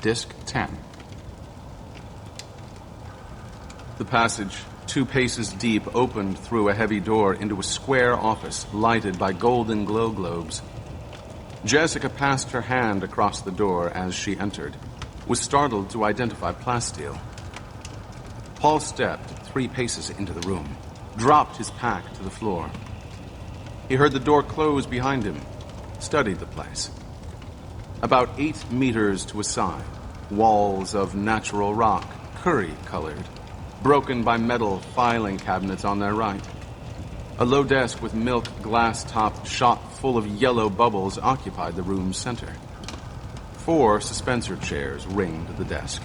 Disc 10. The passage, 2 paces deep, opened through a heavy door into a square office lighted by golden glow globes. Jessica passed her hand across the door as she entered, was startled to identify Plasteel. Paul stepped 3 paces into the room, dropped his pack to the floor. He heard the door close behind him, studied the place. About 8 meters to a side, walls of natural rock, curry-colored, broken by metal filing cabinets on their right. A low desk with milk glass top shot full of yellow bubbles occupied the room's center. 4 suspensor chairs ringed the desk.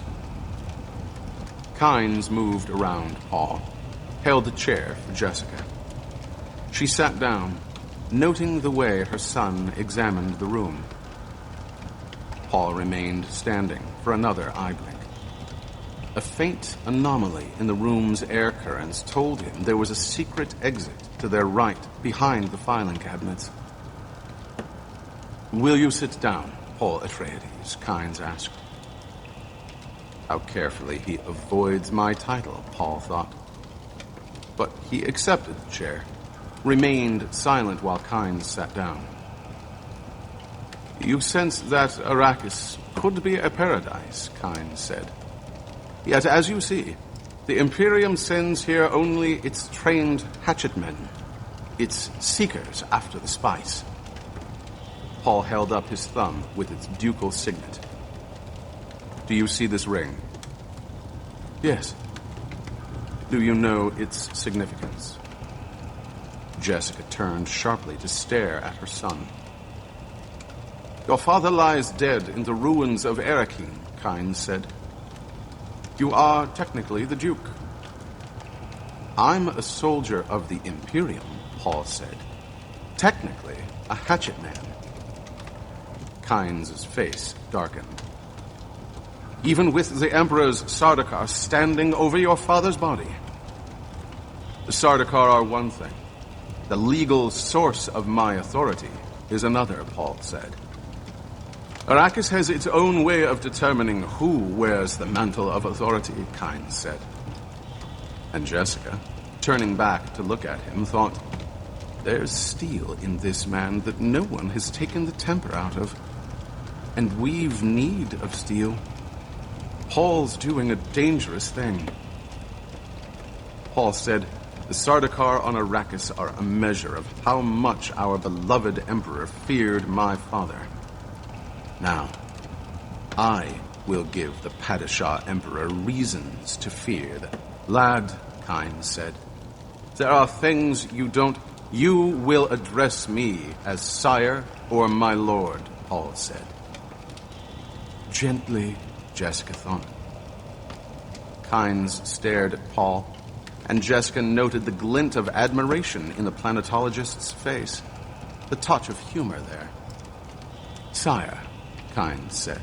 Kynes moved around Paul, held a chair for Jessica. She sat down, noting the way her son examined the room. Paul remained standing for another eye blink. A faint anomaly in the room's air currents told him there was a secret exit to their right, behind the filing cabinets. "Will you sit down, Paul Atreides?" Kynes asked. How carefully he avoids my title, Paul thought. But he accepted the chair, remained silent while Kynes sat down. "You sense that Arrakis could be a paradise," Kynes said. "Yet, as you see, the Imperium sends here only its trained hatchetmen, its seekers after the spice." Paul held up his thumb with its ducal signet. "Do you see this ring?" "Yes." "Do you know its significance?" Jessica turned sharply to stare at her son. "Your father lies dead in the ruins of Erechim," Kynes said. "You are technically the Duke." "I'm a soldier of the Imperium," Paul said. "Technically, a hatchetman." Kynes' face darkened. "Even with the Emperor's Sardaukar standing over your father's body?" "The Sardaukar are one thing. The legal source of my authority is another," Paul said. "Arrakis has its own way of determining who wears the mantle of authority," Kynes said. And Jessica, turning back to look at him, thought, "There's steel in this man that no one has taken the temper out of. And we've need of steel. Paul's doing a dangerous thing." Paul said, "The Sardaukar on Arrakis are a measure of how much our beloved Emperor feared my father. Now, I will give the Padishah Emperor reasons to fear that." "Lad," Kynes said, "there are things you don't... You will address me as sire or my lord," Paul said. Gently, Jessica thought. Kynes stared at Paul, and Jessica noted the glint of admiration in the planetologist's face, the touch of humor there. "Sire," Kynes said.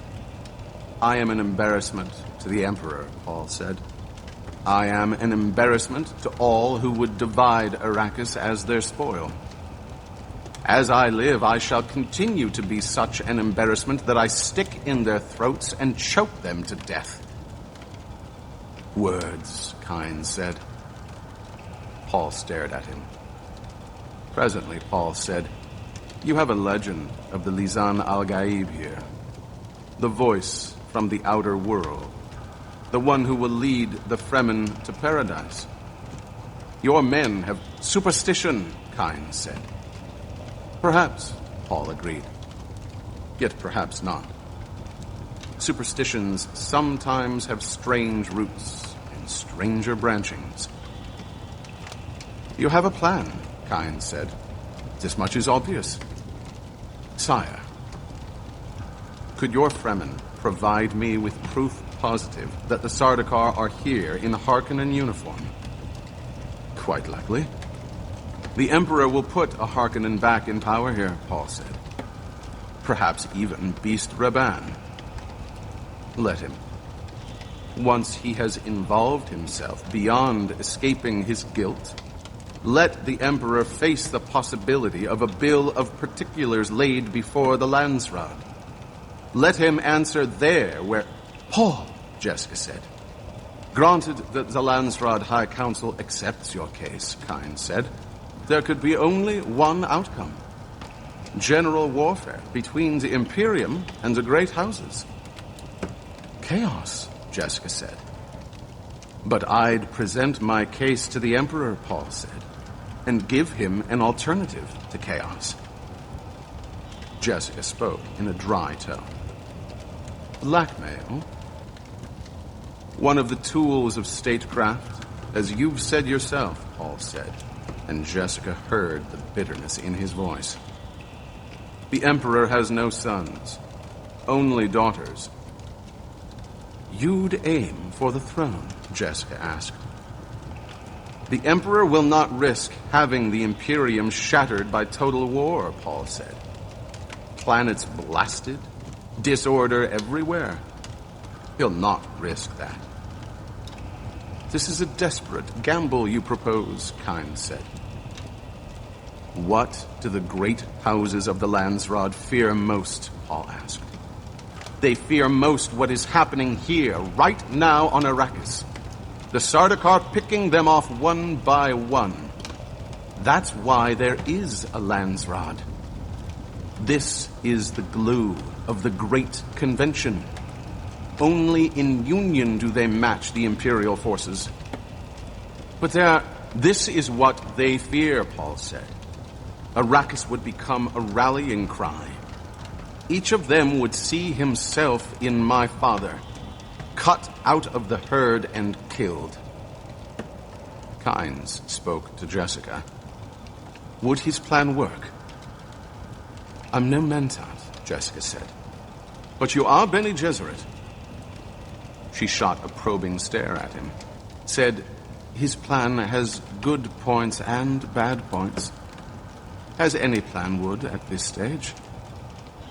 "I am an embarrassment to the Emperor," Paul said. "I am an embarrassment to all who would divide Arrakis as their spoil. As I live, I shall continue to be such an embarrassment that I stick in their throats and choke them to death." "Words," Kynes said. Paul stared at him. Presently, Paul said, "You have a legend of the Lisan al-Gaib here. The voice from the outer world. The one who will lead the Fremen to paradise. Your men have superstition," Kynes said. "Perhaps," Paul agreed. "Yet perhaps not. Superstitions sometimes have strange roots and stranger branchings." "You have a plan," Kynes said. "This much is obvious." "Sire, could your Fremen provide me with proof positive that the Sardaukar are here in Harkonnen uniform?" "Quite likely. The Emperor will put a Harkonnen back in power here," Paul said. "Perhaps even Beast Raban. Let him. Once he has involved himself beyond escaping his guilt, let the Emperor face the possibility of a bill of particulars laid before the Landsraad. Let him answer there where..." Paul, Jessica said. Granted that the Landsraad High Council accepts your case, Kynes said, there could be only one outcome. General warfare between the Imperium and the great houses. Chaos, Jessica said. But I'd present my case to the Emperor, Paul said, and give him an alternative to chaos. Jessica spoke in a dry tone. Blackmail? One of the tools of statecraft, as you've said yourself, Paul said, and Jessica heard the bitterness in his voice. The Emperor has no sons, only daughters. You'd aim for the throne, Jessica asked. The Emperor will not risk having the Imperium shattered by total war, Paul said. Planets blasted, disorder everywhere. He'll not risk that. This is a desperate gamble you propose, Kynes said. What do the great houses of the Landsraad fear most? Paul asked. They fear most what is happening here, right now on Arrakis. The Sardaukar picking them off one by one. That's why there is a Landsraad. This is the glue of the Great Convention. Only in union do they match the Imperial forces. But this is what they fear, Paul said. Arrakis would become a rallying cry. Each of them would see himself in my father, cut out of the herd and killed. Kynes spoke to Jessica. Would his plan work? I'm no Mentat, Jessica said. But you are Bene Gesserit. She shot a probing stare at him, said, his plan has good points and bad points. As any plan would at this stage.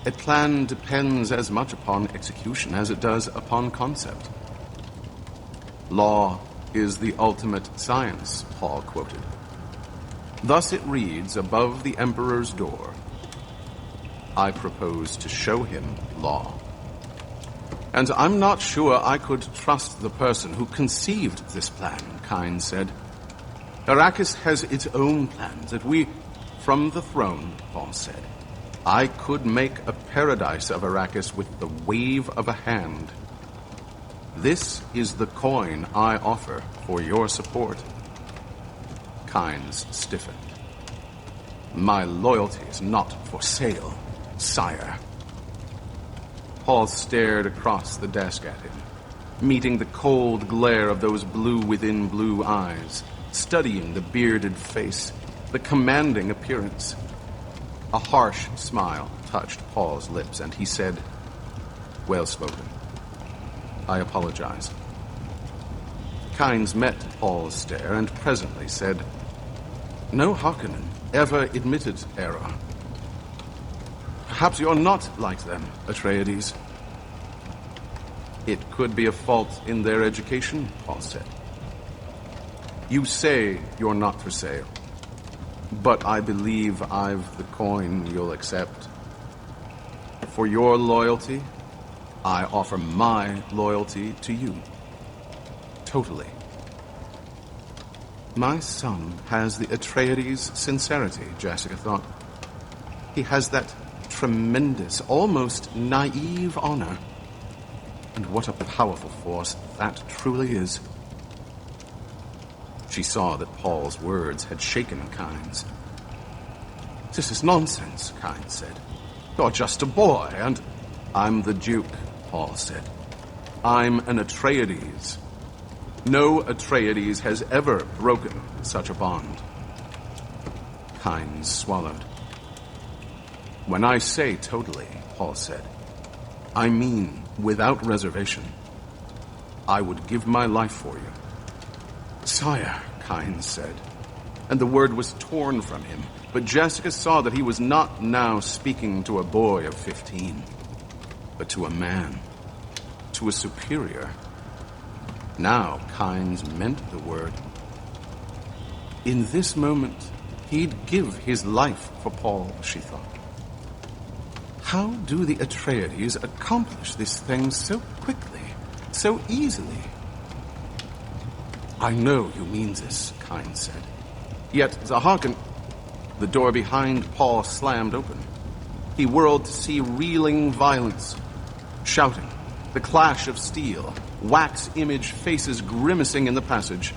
A plan depends as much upon execution as it does upon concept. Law is the ultimate science, Paul quoted. Thus it reads above the Emperor's door. I propose to show him law. And I'm not sure I could trust the person who conceived this plan, Kynes said. Arrakis has its own plans that we... From the throne, Paul said, I could make a paradise of Arrakis with the wave of a hand. This is the coin I offer for your support. Kynes stiffened. My loyalty is not for sale, sire. Paul stared across the desk at him, meeting the cold glare of those blue within blue eyes, studying the bearded face, the commanding appearance. A harsh smile touched Paul's lips, and he said, Well spoken. I apologize. Kynes met Paul's stare and presently said, No Harkonnen ever admitted error. Perhaps you're not like them, Atreides. It could be a fault in their education, Paul said. You say you're not for sale, but I believe I've the coin you'll accept. For your loyalty, I offer my loyalty to you. Totally. My son has the Atreides sincerity, Jessica thought. He has that tremendous, almost naive honor. And what a powerful force that truly is. She saw that Paul's words had shaken Kynes. This is nonsense, Kynes said. You're just a boy, and... I'm the Duke, Paul said. I'm an Atreides. No Atreides has ever broken such a bond. Kynes swallowed. When I say totally, Paul said, I mean without reservation. I would give my life for you. Sire, Kynes said, and the word was torn from him, but Jessica saw that he was not now speaking to a boy of 15, but to a man, to a superior. Now Kynes meant the word. In this moment, he'd give his life for Paul, she thought. How do the Atreides accomplish this thing so quickly, so easily. I know you mean this, Kynes said. Yet the Harken... The door behind Paul slammed open. He whirled to see reeling violence, shouting, the clash of steel, wax-image faces grimacing in the passage.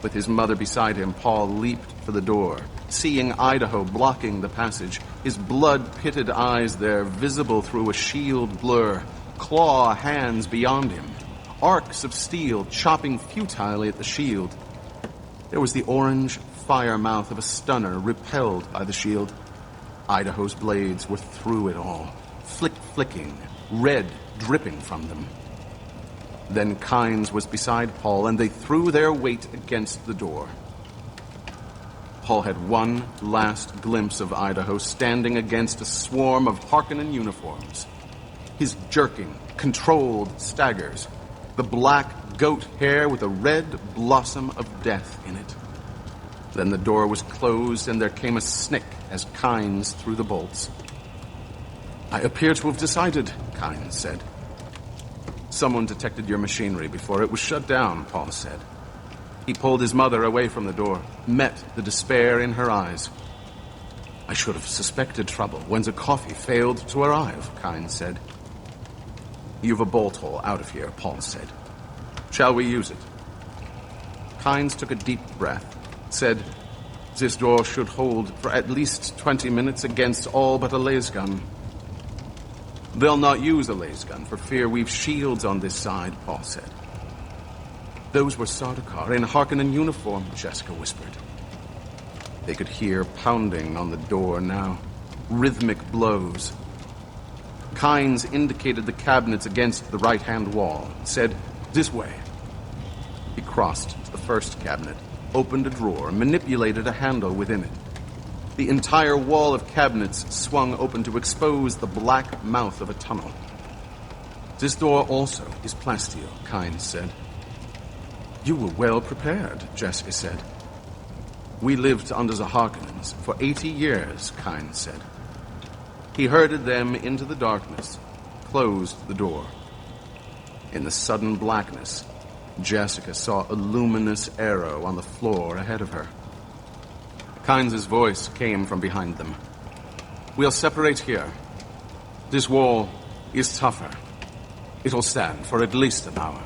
With his mother beside him, Paul leaped for the door, seeing Idaho blocking the passage, his blood-pitted eyes there visible through a shield blur, claw hands beyond him, arcs of steel chopping futilely at the shield. There was the orange fire mouth of a stunner repelled by the shield. Idaho's blades were through it all, flicking, red dripping from them. Then Kynes was beside Paul, and they threw their weight against the door. Paul had one last glimpse of Idaho standing against a swarm of Harkonnen uniforms. His jerking, controlled staggers, the black goat hair with a red blossom of death in it. Then the door was closed, and there came a snick as Kynes threw the bolts. I appear to have decided, Kynes said. Someone detected your machinery before it was shut down, Paul said. He pulled his mother away from the door, met the despair in her eyes. I should have suspected trouble when the coffee failed to arrive, Kynes said. You've a bolt hole out of here, Paul said. Shall we use it? Kynes took a deep breath, said, this door should hold for at least 20 minutes against all but a lasgun. They'll not use a lasgun for fear we've shields on this side, Paul said. Those were Sardaukar in Harkonnen uniform, Jessica whispered. They could hear pounding on the door now, rhythmic blows. Kynes indicated the cabinets against the right-hand wall, said, this way. He crossed to the first cabinet, opened a drawer, manipulated a handle within it. The entire wall of cabinets swung open to expose the black mouth of a tunnel. This door also is plasteel, Kynes said. You were well prepared, Jessica said. We lived under the Harkonnens for 80 years, Kynes said. He herded them into the darkness, closed the door. In the sudden blackness, Jessica saw a luminous arrow on the floor ahead of her. Kynes' voice came from behind them. We'll separate here. This wall is tougher. It'll stand for at least an hour.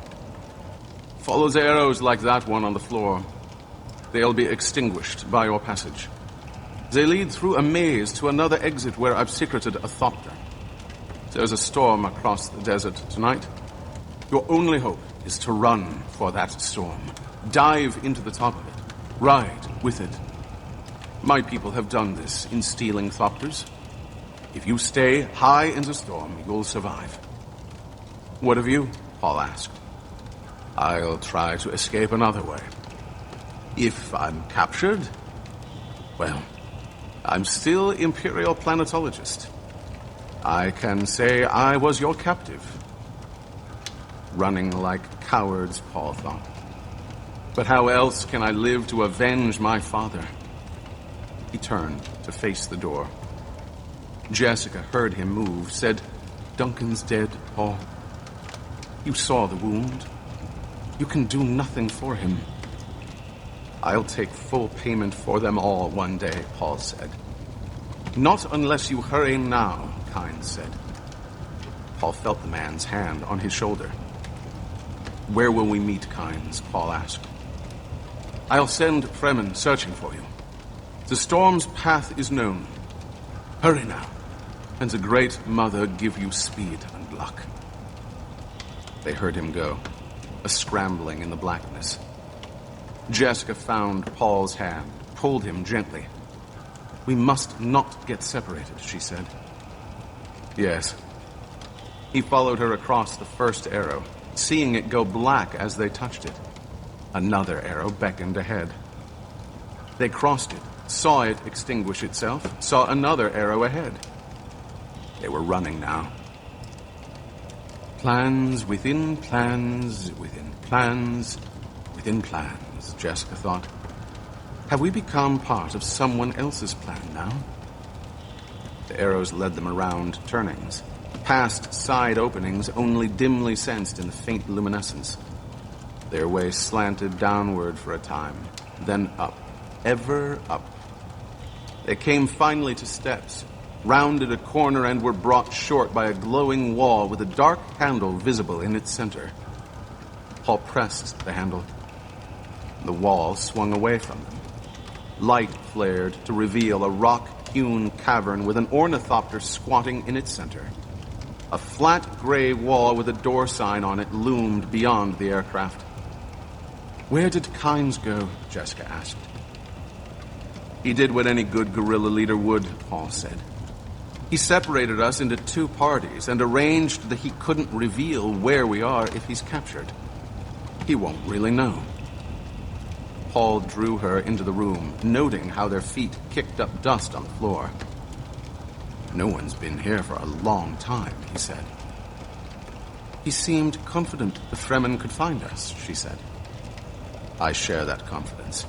Follow the arrows like that one on the floor. They'll be extinguished by your passage. They lead through a maze to another exit where I've secreted a thopter. There's a storm across the desert tonight. Your only hope is to run for that storm. Dive into the top of it. Ride with it. My people have done this in stealing thopters. If you stay high in the storm, you'll survive. What of you? Paul asked. I'll try to escape another way. If I'm captured, well, I'm still Imperial Planetologist. I can say I was your captive. Running like cowards, Paul thought. But how else can I live to avenge my father? He turned to face the door. Jessica heard him move, said, Duncan's dead, Paul. You saw the wound. You can do nothing for him. I'll take full payment for them all one day, Paul said. Not unless you hurry now, Kynes said. Paul felt the man's hand on his shoulder. Where will we meet, Kynes? Paul asked. I'll send Fremen searching for you. The storm's path is known. Hurry now, and the Great Mother give you speed and luck. They heard him go, a scrambling in the blackness. Jessica found Paul's hand, pulled him gently. We must not get separated, she said. Yes. He followed her across the first arrow, seeing it go black as they touched it. Another arrow beckoned ahead. They crossed it, saw it extinguish itself, saw another arrow ahead. They were running now. Plans within plans, within plans, within plans, Jessica thought. Have we become part of someone else's plan now? The arrows led them around turnings, past side openings only dimly sensed in the faint luminescence. Their way slanted downward for a time, then up, ever up. They came finally to steps, rounded a corner, and were brought short by a glowing wall with a dark handle visible in its center. Paul pressed the handle. The wall swung away from them. Light flared to reveal a rock-hewn cavern with an ornithopter squatting in its center. A flat gray wall with a door sign on it loomed beyond the aircraft. "Where did Kynes go?" Jessica asked. "He did what any good guerrilla leader would," Paul said. "He separated us into two parties and arranged that he couldn't reveal where we are if he's captured. He won't really know." Paul drew her into the room, noting how their feet kicked up dust on the floor. "No one's been here for a long time," he said. "He seemed confident the Fremen could find us," she said. "I share that confidence."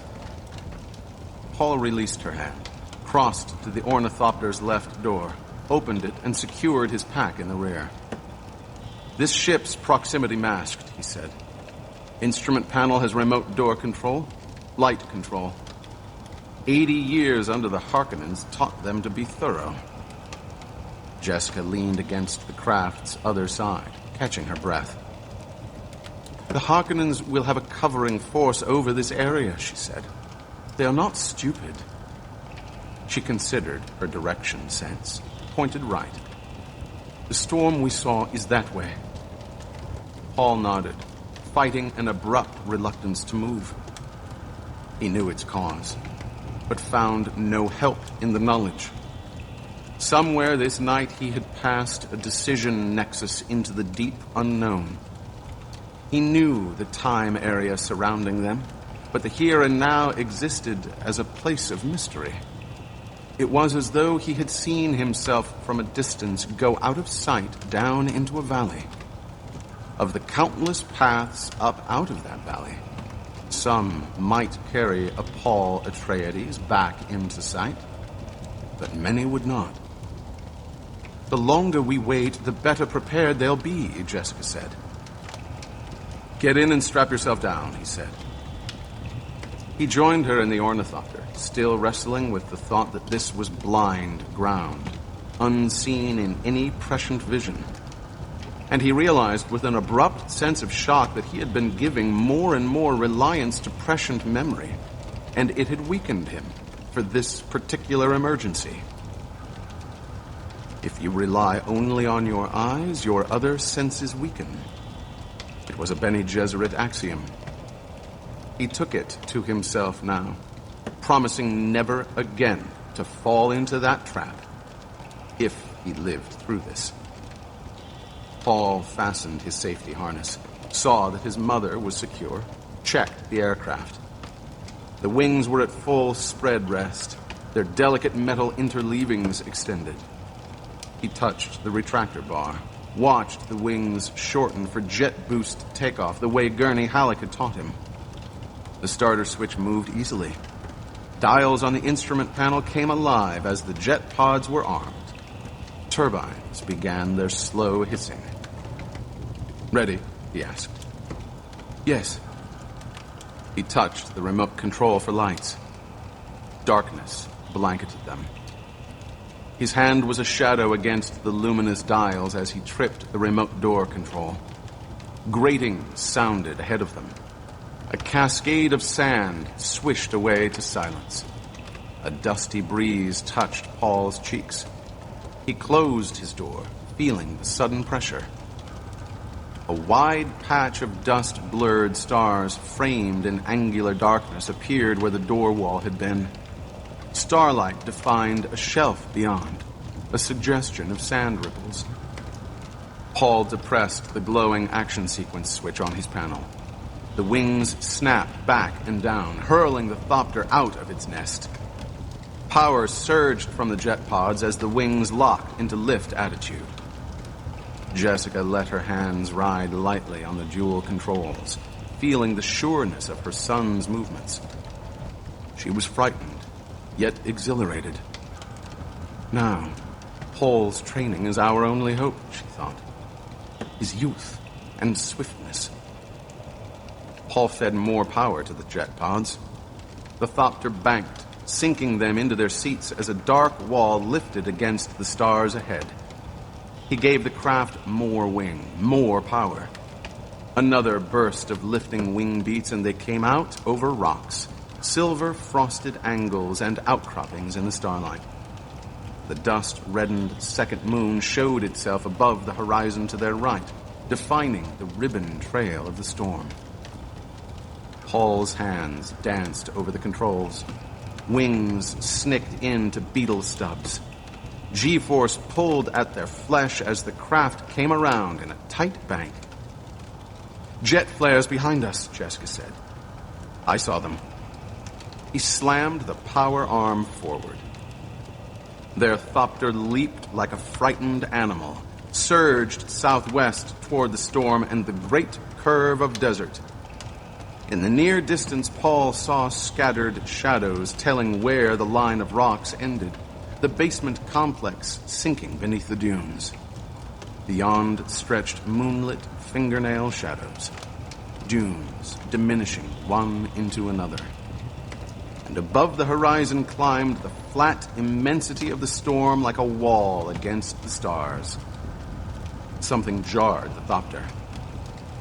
Paul released her hand, crossed to the ornithopter's left door, opened it, and secured his pack in the rear. "This ship's proximity masked," he said. "Instrument panel has remote door control, light control. 80 years under the Harkonnens taught them to be thorough." Jessica leaned against the craft's other side, catching her breath. "The Harkonnens will have a covering force over this area," she said. "They are not stupid." She considered her direction sense, pointed right. "The storm we saw is that way." Paul nodded, fighting an abrupt reluctance to move. He knew its cause, but found no help in the knowledge. Somewhere this night he had passed a decision nexus into the deep unknown. He knew the time area surrounding them, but the here and now existed as a place of mystery. It was as though he had seen himself from a distance go out of sight down into a valley. Of the countless paths up out of that valley, some might carry a Paul Atreides back into sight, but many would not. "The longer we wait, the better prepared they'll be," Jessica said. "Get in and strap yourself down," he said. He joined her in the ornithopter, still wrestling with the thought that this was blind ground, unseen in any prescient vision. And he realized with an abrupt sense of shock that he had been giving more and more reliance to prescient memory, and it had weakened him for this particular emergency. If you rely only on your eyes, your other senses weaken. It was a Bene Gesserit axiom. He took it to himself now, promising never again to fall into that trap, if he lived through this. Paul fastened his safety harness, saw that his mother was secure, checked the aircraft. The wings were at full spread rest, their delicate metal interleavings extended. He touched the retractor bar, watched the wings shorten for jet boost takeoff the way Gurney Halleck had taught him. The starter switch moved easily. Dials on the instrument panel came alive as the jet pods were armed. Turbines began their slow hissing. "Ready?" he asked. "Yes." He touched the remote control for lights. Darkness blanketed them. His hand was a shadow against the luminous dials as he tripped the remote door control. Grating sounded ahead of them. A cascade of sand swished away to silence. A dusty breeze touched Paul's cheeks. He closed his door, feeling the sudden pressure. A wide patch of dust-blurred stars framed in angular darkness appeared where the door wall had been. Starlight defined a shelf beyond, a suggestion of sand ripples. Paul depressed the glowing action sequence switch on his panel. The wings snapped back and down, hurling the thopter out of its nest. Power surged from the jet pods as the wings locked into lift attitude. Jessica let her hands ride lightly on the dual controls, feeling the sureness of her son's movements. She was frightened, yet exhilarated. Now, Paul's training is our only hope, she thought. His youth and swiftness. Paul fed more power to the jet pods. The Thopter banked, sinking them into their seats as a dark wall lifted against the stars ahead. He gave the craft more wing, more power. Another burst of lifting wing beats, and they came out over rocks, silver-frosted angles and outcroppings in the starlight. The dust-reddened second moon showed itself above the horizon to their right, defining the ribbon trail of the storm. Paul's hands danced over the controls. Wings snicked into beetle stubs. G-force pulled at their flesh as the craft came around in a tight bank. "Jet flares behind us," Jessica said. "I saw them." He slammed the power arm forward. Their Thopter leaped like a frightened animal, surged southwest toward the storm and the great curve of desert. In the near distance, Paul saw scattered shadows telling where the line of rocks ended, the basement complex sinking beneath the dunes. Beyond stretched moonlit fingernail shadows, dunes diminishing one into another. And above the horizon climbed the flat immensity of the storm like a wall against the stars. Something jarred the Thopter.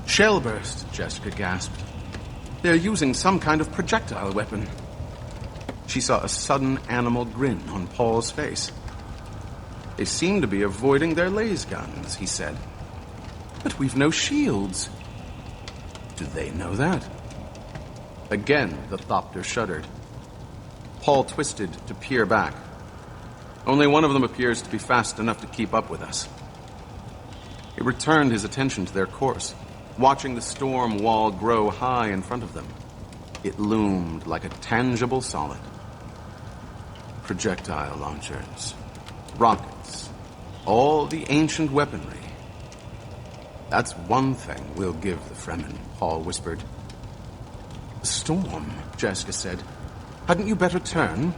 "Shell burst," Jessica gasped. "They're using some kind of projectile weapon." She saw a sudden animal grin on Paul's face. "They seem to be avoiding their laser guns," he said. "But we've no shields." "Do they know that?" Again, the Thopter shuddered. Paul twisted to peer back. "Only one of them appears to be fast enough to keep up with us." He returned his attention to their course, watching the storm wall grow high in front of them. It loomed like a tangible solid. Projectile launchers, rockets, all the ancient weaponry. "That's one thing we'll give the Fremen," Paul whispered. "The storm," Jessica said. "Hadn't you better turn?"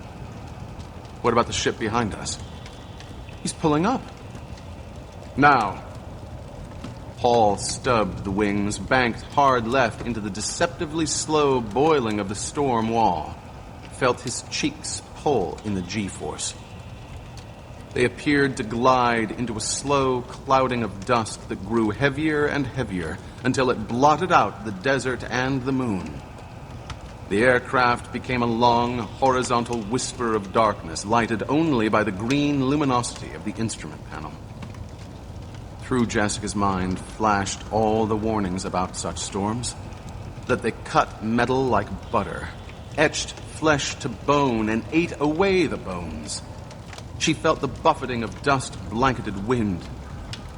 "What about the ship behind us?" "He's pulling up." "Now." Paul stubbed the wings, banked hard left into the deceptively slow boiling of the storm wall, felt his cheeks pull in the G-force. They appeared to glide into a slow clouding of dust that grew heavier and heavier until it blotted out the desert and the moon. The aircraft became a long, horizontal whisper of darkness, lighted only by the green luminosity of the instrument panel. Through Jessica's mind flashed all the warnings about such storms, that they cut metal like butter, etched flesh to bone, and ate away the bones. She felt the buffeting of dust-blanketed wind.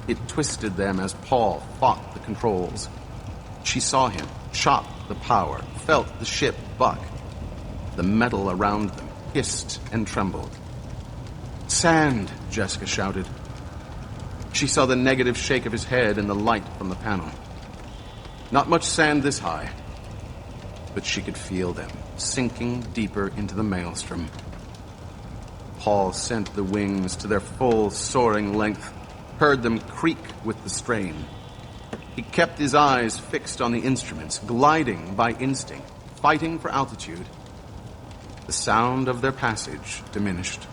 It twisted them as Paul fought the controls. She saw him chop the power, felt the ship buck. The metal around them hissed and trembled. "Sand!" Jessica shouted. She saw the negative shake of his head in the light from the panel. Not much sand this high, but she could feel them sinking deeper into the maelstrom. Paul sent the wings to their full soaring length, heard them creak with the strain. He kept his eyes fixed on the instruments, gliding by instinct, fighting for altitude. The sound of their passage diminished.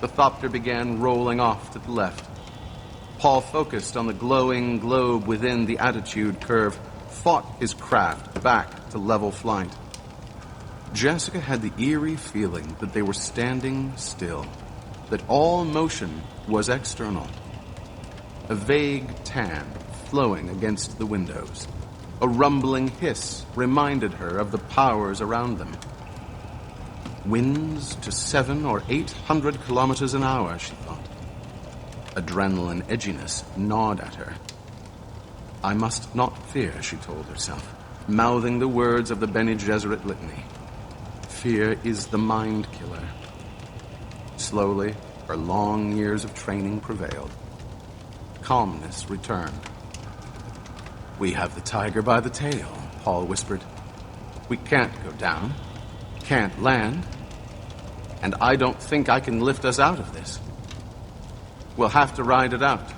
The Thopter began rolling off to the left. Paul focused on the glowing globe within the attitude curve, fought his craft back to level flight. Jessica had the eerie feeling that they were standing still, that all motion was external. A vague tan flowing against the windows. A rumbling hiss reminded her of the powers around them. Winds to 700 or 800 kilometers an hour, she thought. Adrenaline edginess gnawed at her. I must not fear, she told herself, mouthing the words of the Bene Gesserit litany. Fear is the mind killer. Slowly, her long years of training prevailed. Calmness returned. We have the tiger by the tail, Paul whispered. We can't go down, can't land, and I don't think I can lift us out of this. We'll have to ride it out.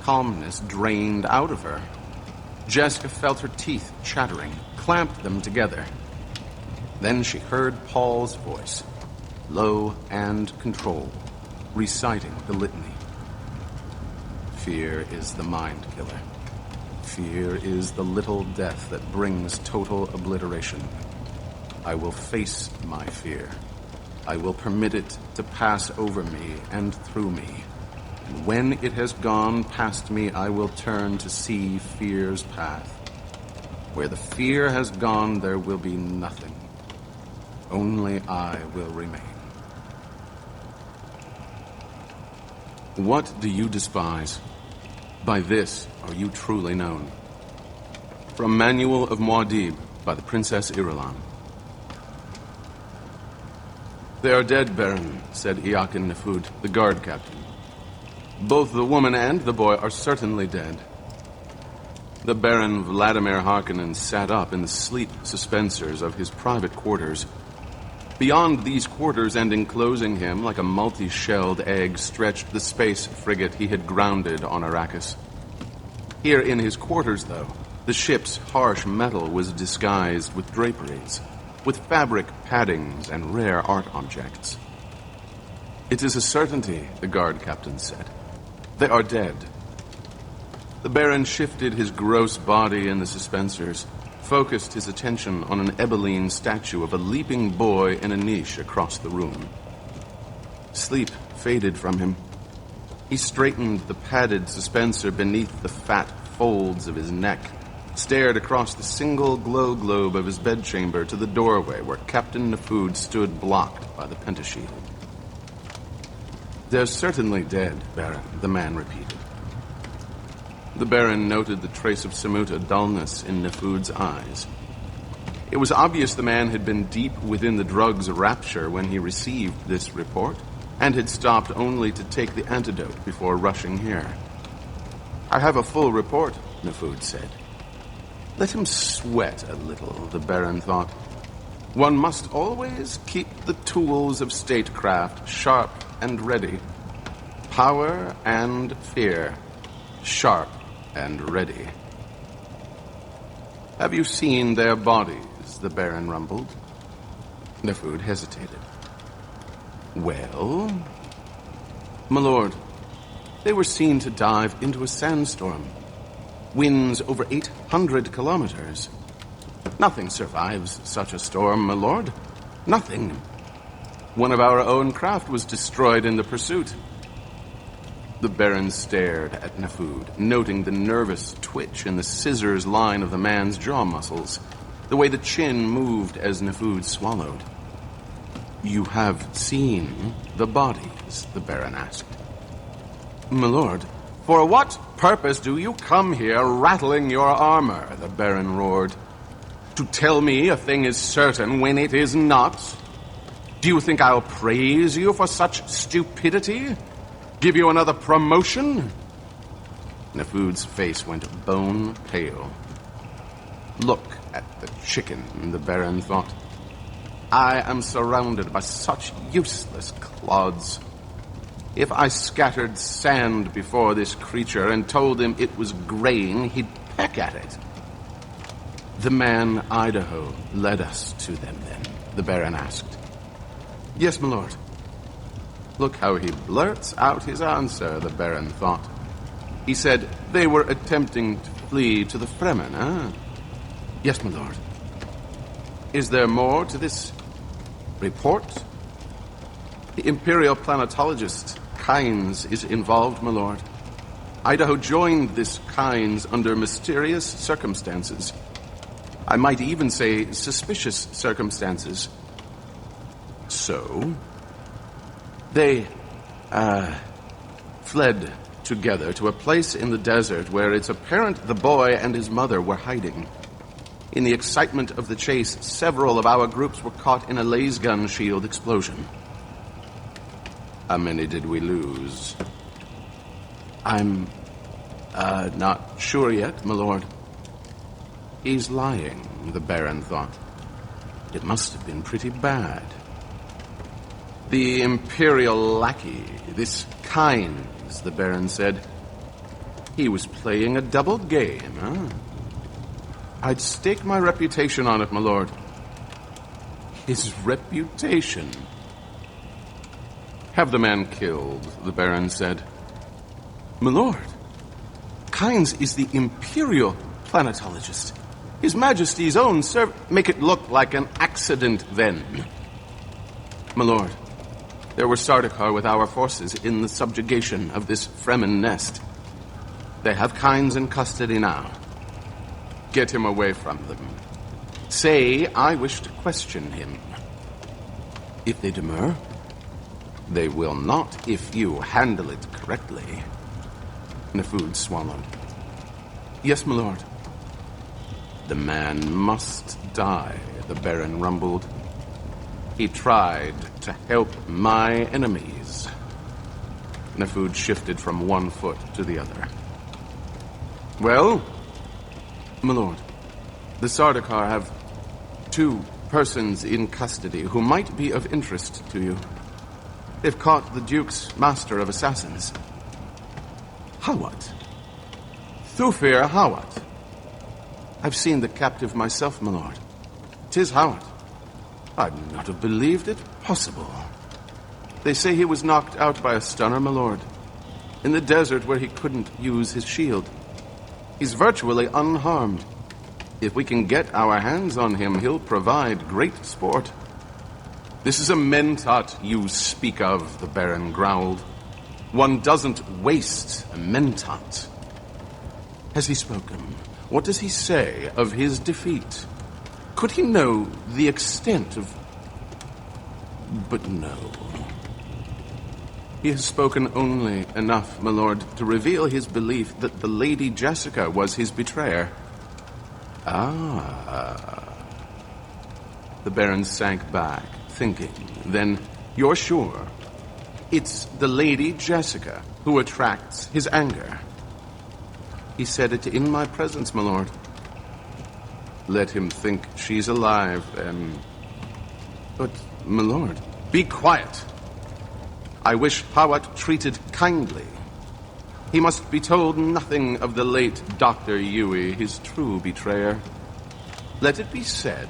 Calmness drained out of her. Jessica felt her teeth chattering, clamped them together. Then she heard Paul's voice, low and controlled, reciting the litany. Fear is the mind killer. Fear is the little death that brings total obliteration. I will face my fear. I will permit it to pass over me and through me. And when it has gone past me, I will turn to see fear's path. Where the fear has gone, there will be nothing. Only I will remain. What do you despise? By this are you truly known. From Manual of Muad'Dib by the Princess Irulan. They are dead, Baron, said Iakin Nefud, the guard captain. Both the woman and the boy are certainly dead. The Baron Vladimir Harkonnen sat up in the sleep suspensors of his private quarters. Beyond these quarters and enclosing him like a multi-shelled egg stretched the space frigate he had grounded on Arrakis. Here in his quarters, though, the ship's harsh metal was disguised with draperies, with fabric paddings and rare art objects. It is a certainty, the guard captain said. They are dead. The Baron shifted his gross body in the suspensors, focused his attention on an Ebeline statue of a leaping boy in a niche across the room. Sleep faded from him. He straightened the padded suspensor beneath the fat folds of his neck, stared across the single glow globe of his bedchamber to the doorway where Captain Nefud stood blocked by the pentashield. They're certainly dead, Baron, the man repeated. The Baron noted the trace of Samuta dullness in Nefud's eyes. It was obvious the man had been deep within the drug's rapture when he received this report, and had stopped only to take the antidote before rushing here. I have a full report, Nefud said. Let him sweat a little, the Baron thought. One must always keep the tools of statecraft sharp and ready. Power and fear, sharp and ready. Have you seen their bodies? The Baron rumbled. Nefud hesitated. Well? My lord, they were seen to dive into a sandstorm. Winds over 800 kilometers. Nothing survives such a storm, my lord. Nothing. One of our own craft was destroyed in the pursuit. The Baron stared at Nefud, noting the nervous twitch in the scissors line of the man's jaw muscles, the way the chin moved as Nefud swallowed. You have seen the bodies, the Baron asked. My lord, for what purpose do you come here rattling your armor? The Baron roared. To tell me a thing is certain when it is not? Do you think I'll praise you for such stupidity? Give you another promotion? Nefud's face went bone pale. Look at the chicken, the Baron thought. I am surrounded by such useless clods. If I scattered sand before this creature and told him it was grain, he'd peck at it. The man Idaho led us to them then, the Baron asked. Yes, my lord. Look how he blurts out his answer, the Baron thought. He said they were attempting to flee to the Fremen, eh? Yes, my lord. Is there more to this report? The Imperial planetologist, Kynes, is involved, my lord. Idaho joined this Kynes under mysterious circumstances. I might even say suspicious circumstances. So, they, fled together to a place in the desert where it's apparent the boy and his mother were hiding. In the excitement of the chase, several of our groups were caught in a lasgun shield explosion. How many did we lose? I'm, not sure yet, my lord. He's lying, the Baron thought. It must have been pretty bad. The Imperial lackey, this Kynes, the Baron said. He was playing a double game, huh? I'd stake my reputation on it, my lord. His reputation? Have the man killed, the Baron said. My lord, Kynes is the Imperial planetologist. His Majesty's own make it look like an accident, then. My lord, there were Sardaukar with our forces in the subjugation of this Fremen nest. They have Kynes in custody now. Get him away from them. Say I wish to question him. If they demur, they will not if you handle it correctly. Nefud swallowed. Yes, my lord. The man must die, the Baron rumbled. He tried to help my enemies. Nefud shifted from one foot to the other. Well, my lord, the Sardaukar have 2 persons in custody who might be of interest to you. They've caught the Duke's master of assassins. Hawat. Thufir Hawat. I've seen the captive myself, my lord. 'Tis Hawat. I'd not have believed it possible. They say he was knocked out by a stunner, my lord, in the desert where he couldn't use his shield. He's virtually unharmed. If we can get our hands on him, he'll provide great sport. This is a mentat you speak of, the Baron growled. One doesn't waste a mentat. Has he spoken? What does he say of his defeat? Could he know the extent of... But no. He has spoken only enough, my lord, to reveal his belief that the Lady Jessica was his betrayer. Ah. The Baron sank back, thinking. Then, you're sure it's the Lady Jessica who attracts his anger? He said it in my presence, my lord. Let him think she's alive, then. But, my lord, be quiet. I wish Hawat treated kindly. He must be told nothing of the late Dr. Yui, his true betrayer. Let it be said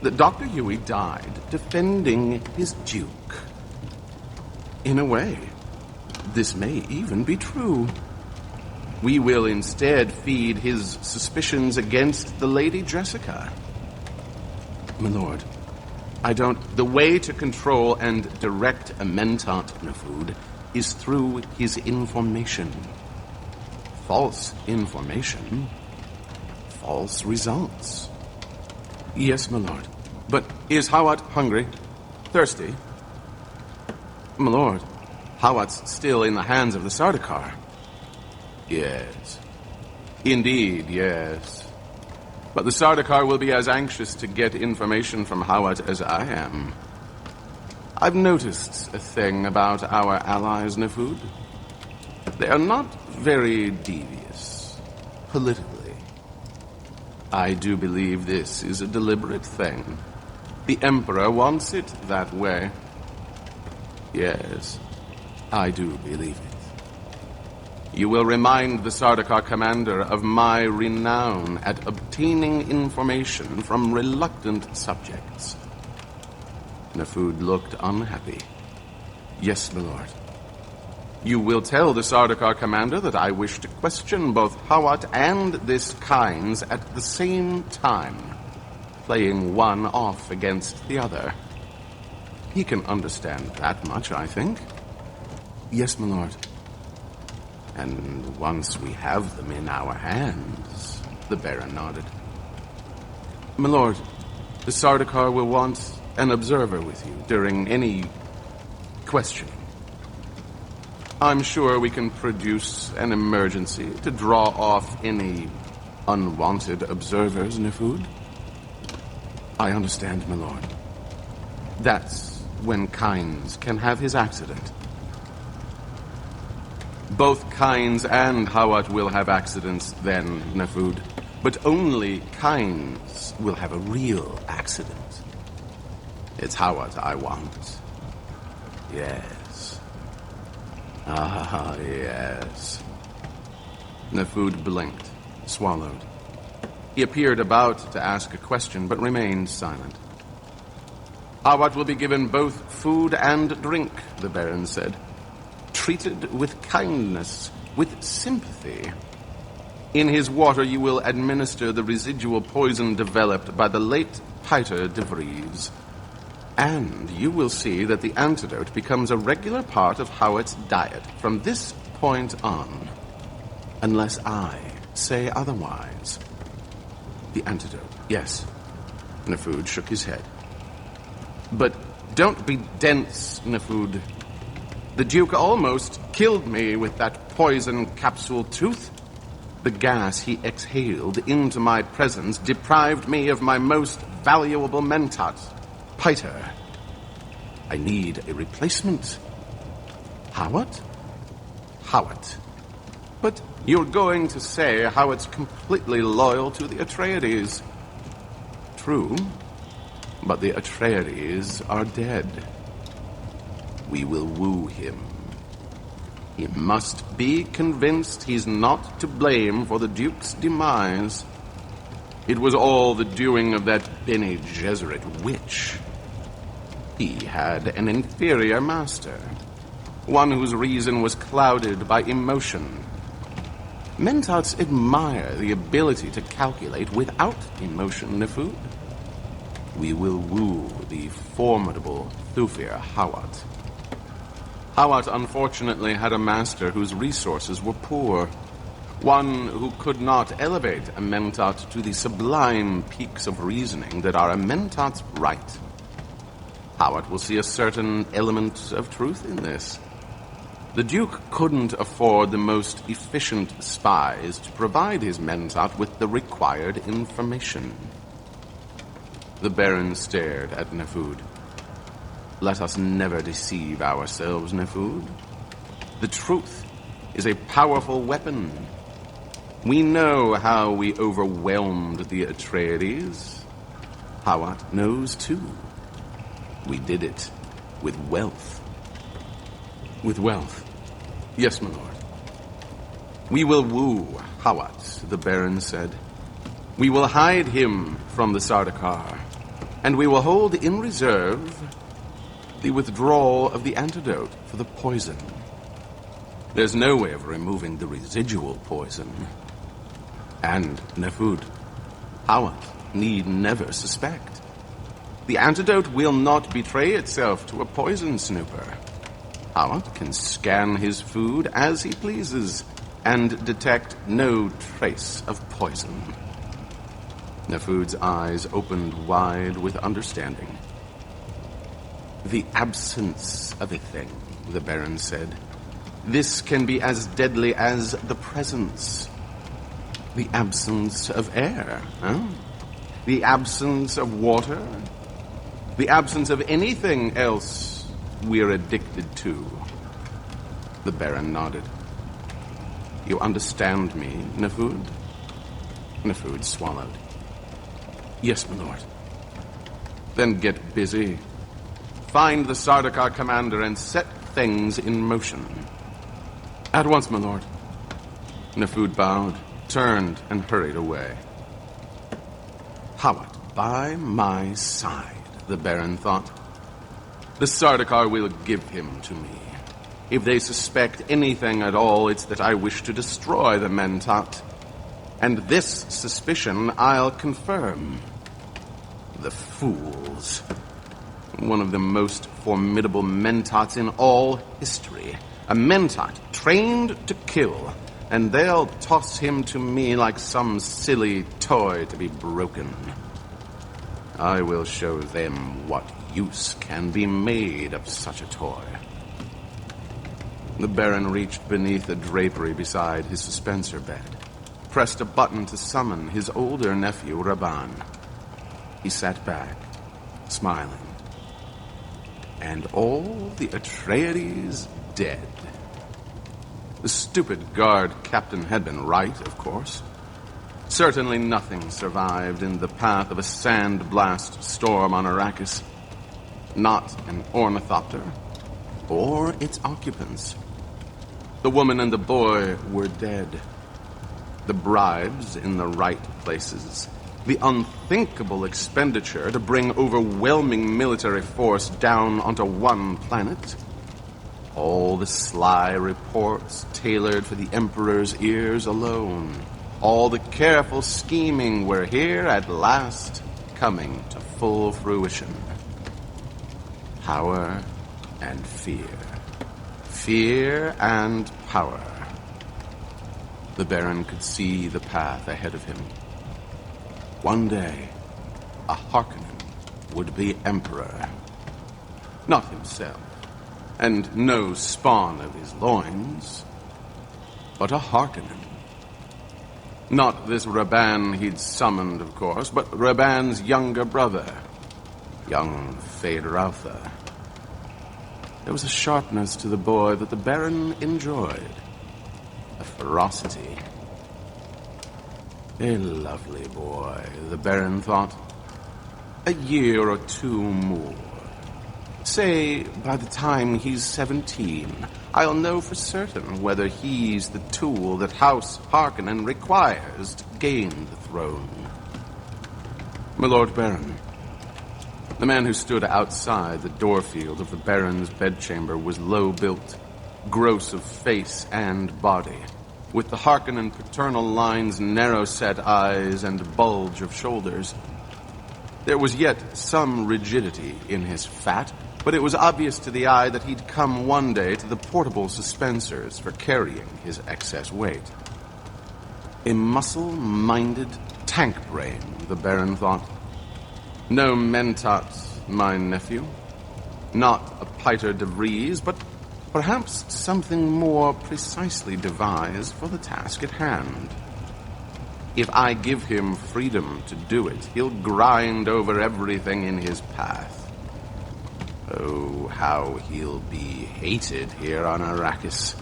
that Dr. Yui died defending his duke. In a way, this may even be true. We will instead feed his suspicions against the Lady Jessica. My lord, the way to control and direct a mentat, Nefud, is through his information. False information, false results. Yes, my lord. But is Hawat hungry? Thirsty? My lord, Hawat's still in the hands of the Sardaukar. Yes. Indeed, yes. But the Sardaukar will be as anxious to get information from Hawat as I am. I've noticed a thing about our allies, Nefud. They are not very devious, politically. I do believe this is a deliberate thing. The Emperor wants it that way. Yes, I do believe it. You will remind the Sardaukar commander of my renown at obtaining information from reluctant subjects. Nefud looked unhappy. Yes, my lord. You will tell the Sardaukar commander that I wish to question both Hawat and this Kynes at the same time, playing one off against the other. He can understand that much, I think. Yes, my lord. And once we have them in our hands, the Baron nodded. My lord, the Sardaukar will want an observer with you during any questioning. I'm sure we can produce an emergency to draw off any unwanted observers, Nefud. I understand, my lord. That's when Kynes can have his accident. Both Kynes and Hawat will have accidents then, Nefud. But only Kynes will have a real accident. It's Hawat I want. yes. Ah, yes. Nefud blinked, swallowed. He appeared about to ask a question, but remained silent. Hawat will be given both food and drink, the Baron said. Treated with kindness, with sympathy. In his water you will administer the residual poison developed by the late Peiter de Vries. And you will see that the antidote becomes a regular part of Hawat's diet from this point on. Unless I say otherwise. The antidote, yes. Nefud shook his head. But don't be dense, Nefud. The Duke almost killed me with that poison capsule tooth. The gas he exhaled into my presence deprived me of my most valuable mentat, Peiter. I need a replacement. Hawat? Hawat. But you're going to say Hawat's completely loyal to the Atreides. True, but the Atreides are dead. We will woo him. He must be convinced he's not to blame for the Duke's demise. It was all the doing of that Bene Gesserit witch. He had an inferior master, one whose reason was clouded by emotion. Mentats admire the ability to calculate without emotion, Nefud. We will woo the formidable Thufir Hawat. Hawat unfortunately had a master whose resources were poor, one who could not elevate a Mentat to the sublime peaks of reasoning that are a Mentat's right. Hawat will see a certain element of truth in this. The Duke couldn't afford the most efficient spies to provide his Mentat with the required information. The Baron stared at Nefud. Let us never deceive ourselves, Nefud. The truth is a powerful weapon. We know how we overwhelmed the Atreides. Hawat knows too. We did it with wealth. With wealth? Yes, my lord. We will woo Hawat, the Baron said. We will hide him from the Sardaukar, and we will hold in reserve the withdrawal of the antidote for the poison. There's no way of removing the residual poison. And, Nefud, Hawat need never suspect. The antidote will not betray itself to a poison snooper. Hawat can scan his food as he pleases and detect no trace of poison. Nefud's eyes opened wide with understanding. The absence of a thing, the Baron said. This can be as deadly as the presence. The absence of air, huh? The absence of water? The absence of anything else we're addicted to. The Baron nodded. You understand me, Nefud? Nefud swallowed. Yes, my lord. Then get busy. Find the Sardaukar commander and set things in motion. At once, my lord. Nefud bowed, turned, and hurried away. Hawat by my side, the Baron thought. The Sardaukar will give him to me. If they suspect anything at all, it's that I wish to destroy the Mentat. And this suspicion I'll confirm. The fools. One of the most formidable Mentats in all history. A Mentat trained to kill, and they'll toss him to me like some silly toy to be broken. I will show them what use can be made of such a toy. The Baron reached beneath a drapery beside his suspensor bed, pressed a button to summon his older nephew, Rabban. He sat back, smiling. And all the Atreides dead. The stupid guard captain had been right, of course. Certainly nothing survived in the path of a sandblast storm on Arrakis. Not an ornithopter, or its occupants. The woman and the boy were dead. The bribes in the right places. The unthinkable expenditure to bring overwhelming military force down onto one planet. All the sly reports tailored for the Emperor's ears alone. All the careful scheming were here at last, coming to full fruition. Power and fear. Fear and power. The Baron could see the path ahead of him. One day, a Harkonnen would be Emperor. Not himself, and no spawn of his loins, but a Harkonnen. Not this Raban he'd summoned, of course, but Raban's younger brother, young Feyd-Rautha. There was a sharpness to the boy that the Baron enjoyed, a ferocity. A lovely boy, the Baron thought. A year or two more. Say, by the time he's 17, I'll know for certain whether he's the tool that House Harkonnen requires to gain the throne. My Lord Baron. The man who stood outside the doorfield of the Baron's bedchamber was low-built, gross of face and body, with the Harkonnen paternal line's narrow-set eyes and bulge of shoulders. There was yet some rigidity in his fat, but it was obvious to the eye that he'd come one day to the portable suspensors for carrying his excess weight. A muscle-minded tank brain, the Baron thought. No Mentat, my nephew. Not a Piter de Vries, but perhaps something more precisely devised for the task at hand. If I give him freedom to do it, he'll grind over everything in his path. Oh, how he'll be hated here on Arrakis.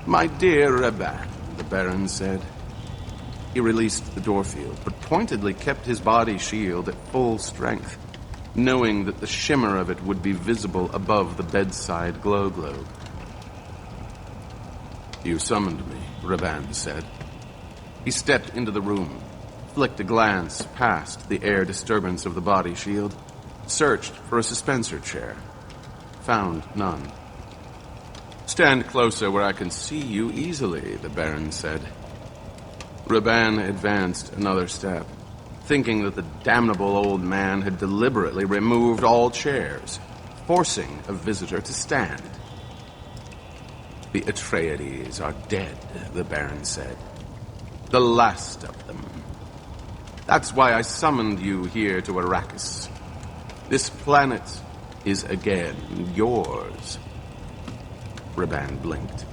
My dear Raban, the Baron said. He released the doorfield, but pointedly kept his body shield at full strength, knowing that the shimmer of it would be visible above the bedside glow globe. You summoned me, Raban said. He stepped into the room, flicked a glance past the air disturbance of the body shield, searched for a suspensor chair. Found none. Stand closer where I can see you easily, the Baron said. Raban advanced another step, thinking that the damnable old man had deliberately removed all chairs, forcing a visitor to stand. The Atreides are dead, the Baron said. The last of them. That's why I summoned you here to Arrakis. This planet is again yours. Raban blinked.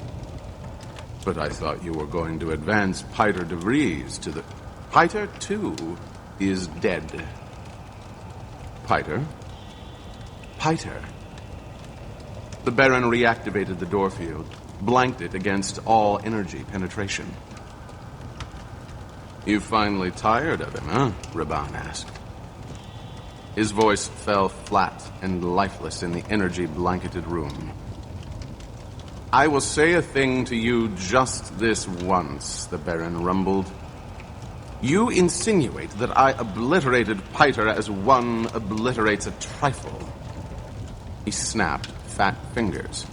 But I thought you were going to advance Piter de Vries to the... Piter, too, is dead. Piter? Piter. The Baron reactivated the doorfield, blanked it against all energy penetration. You finally tired of him, huh? Raban asked. His voice fell flat and lifeless in the energy-blanketed room. I will say a thing to you just this once, the Baron rumbled. You insinuate that I obliterated Piter as one obliterates a trifle. He snapped fat fingers.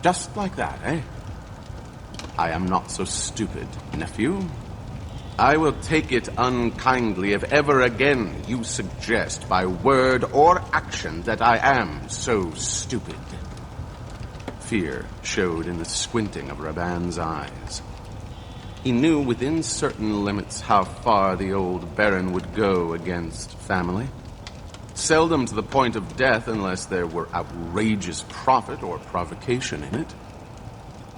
Just like that, eh? I am not so stupid, nephew. I will take it unkindly if ever again you suggest by word or action that I am so stupid. Fear showed in the squinting of Raban's eyes. He knew within certain limits how far the old Baron would go against family. Seldom to the point of death unless there were outrageous profit or provocation in it.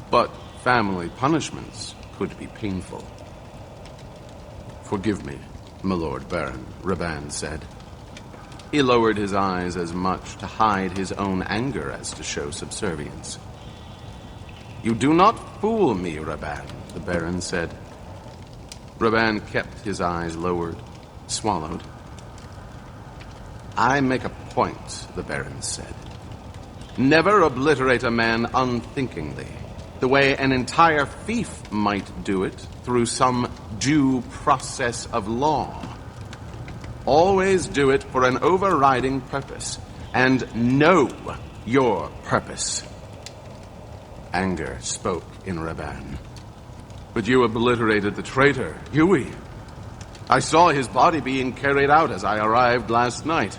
But family punishments could be painful. Forgive me, my Lord Baron, Raban said. He lowered his eyes as much to hide his own anger as to show subservience. You do not fool me, Raban, the Baron said. Raban kept his eyes lowered, swallowed. I make a point, the Baron said. Never obliterate a man unthinkingly, the way an entire fief might do it through some due process of law. Always do it for an overriding purpose, and know your purpose. Anger spoke in Raban. But you obliterated the traitor, Huey. I saw his body being carried out as I arrived last night.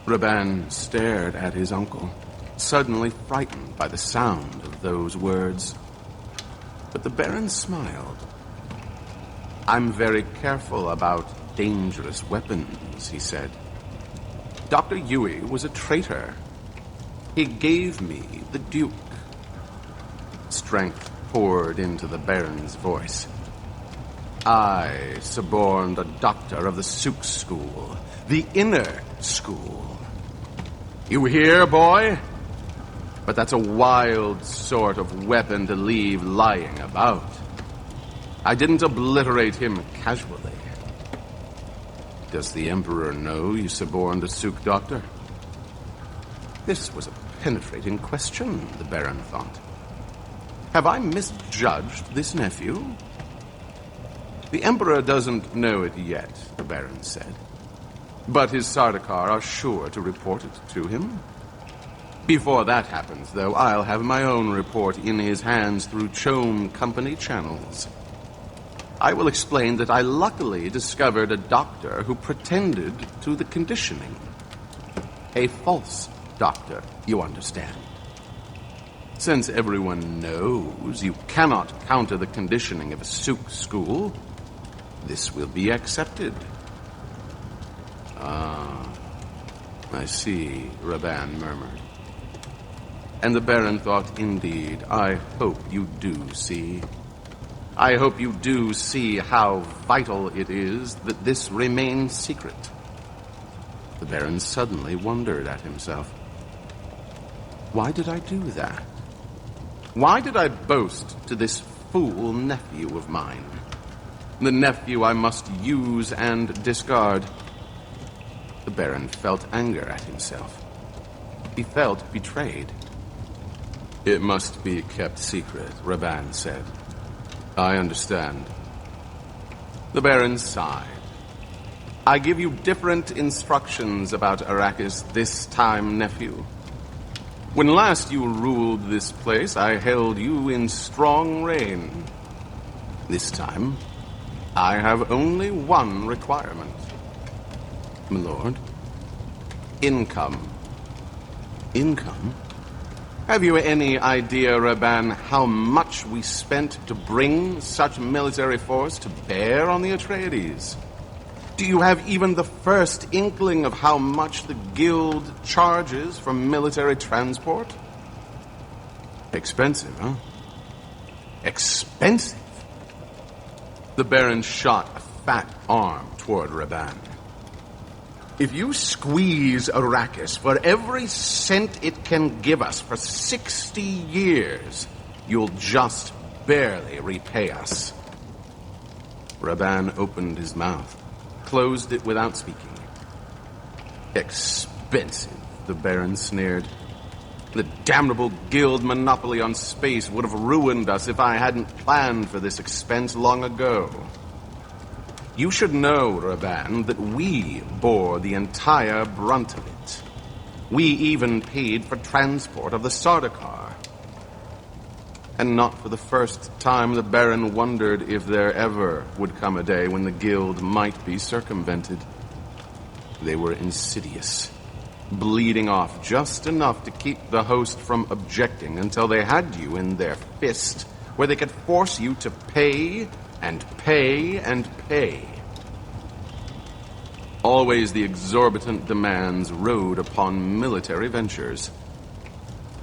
Raban stared at his uncle, suddenly frightened by the sound of those words. But the Baron smiled. I'm very careful about dangerous weapons, he said. Dr. Huey was a traitor. He gave me the Duke. Strength poured into the Baron's voice. I suborned a doctor of the Sook School, the inner school. You hear, boy? But that's a wild sort of weapon to leave lying about. I didn't obliterate him casually. Does the Emperor know you suborned a Sook doctor? This was a penetrating question, the Baron thought. Have I misjudged this nephew? The Emperor doesn't know it yet, the Baron said. But his Sardaukar are sure to report it to him. Before that happens, though, I'll have my own report in his hands through Chome Company channels. I will explain that I luckily discovered a doctor who pretended to the conditioning. A false doctor, you understand. Since everyone knows you cannot counter the conditioning of a Sook school, this will be accepted. Ah, I see, Raban murmured. And the Baron thought, indeed, I hope you do see. I hope you do see how vital it is that this remain secret. The Baron suddenly wondered at himself. Why did I do that? Why did I boast to this fool nephew of mine? The nephew I must use and discard. The Baron felt anger at himself. He felt betrayed. It must be kept secret, Raban said. I understand. The Baron sighed. I give you different instructions about Arrakis this time, nephew. When last you ruled this place, I held you in strong rein. This time, I have only one requirement. My lord. Income. Income? Have you any idea, Raban, how much we spent to bring such military force to bear on the Atreides? Do you have even the first inkling of how much the Guild charges for military transport? Expensive, huh? Expensive? The Baron shot a fat arm toward Raban. If you squeeze Arrakis for every cent it can give us for 60 years, you'll just barely repay us. Raban opened his mouth, closed it without speaking. Expensive, the Baron sneered. The damnable Guild monopoly on space would have ruined us if I hadn't planned for this expense long ago. You should know, Raban, that we bore the entire brunt of it. We even paid for transport of the Sardaukar. And not for the first time, the Baron wondered if there ever would come a day when the Guild might be circumvented. They were insidious, bleeding off just enough to keep the host from objecting until they had you in their fist, where they could force you to pay and pay and pay. Always the exorbitant demands rode upon military ventures.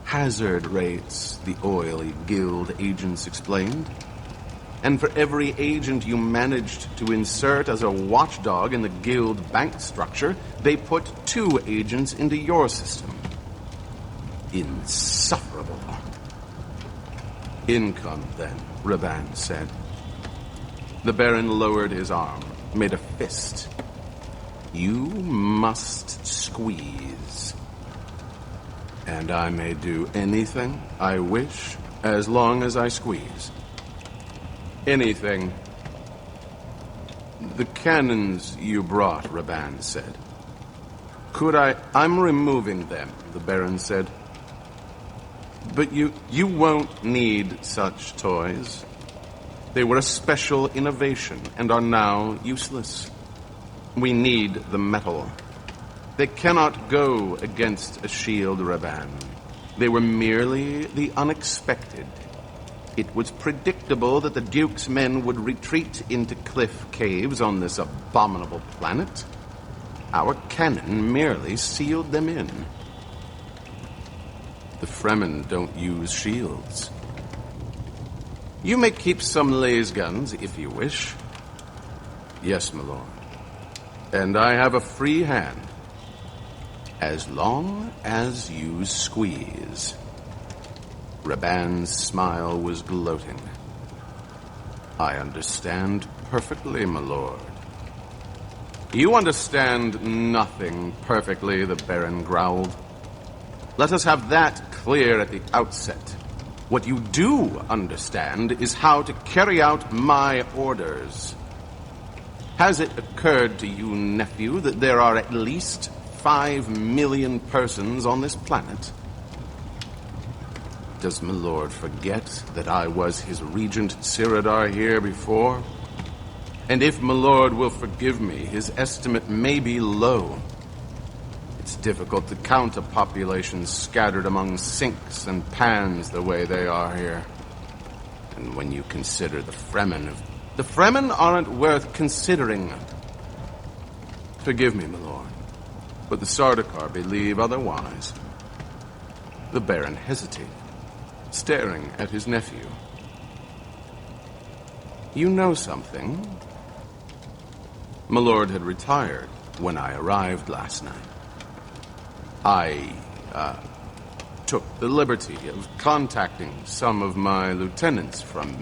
Hazard rates, the oily Guild agents explained. And for every agent you managed to insert as a watchdog in the Guild bank structure, they put 2 agents into your system. Insufferable. Income, then, Raban said. The Baron lowered his arm, made a fist. You must squeeze. And I may do anything I wish as long as I squeeze. Anything. The cannons you brought, Raban said. Could I... I'm removing them, the Baron said. But you won't need such toys. They were a special innovation and are now useless. We need the metal. They cannot go against a shield, Raban. They were merely the unexpected. It was predictable that the Duke's men would retreat into cliff caves on this abominable planet. Our cannon merely sealed them in. The Fremen don't use shields. You may keep some laser guns if you wish. Yes, my lord. And I have a free hand. As long as you squeeze. Raban's smile was gloating. I understand perfectly, my lord. You understand nothing perfectly, the Baron growled. Let us have that clear at the outset. What you do understand is how to carry out my orders. Has it occurred to you, nephew, that there are at least 5 million persons on this planet? Does my lord forget that I was his regent Siradar here before? And if my lord will forgive me, his estimate may be low. It's difficult to count a population scattered among sinks and pans the way they are here. And when you consider the Fremen... The Fremen aren't worth considering. Forgive me, my lord, but the Sardaukar believe otherwise. The Baron hesitated, staring at his nephew. You know something? My lord had retired when I arrived last night. I took the liberty of contacting some of my lieutenants from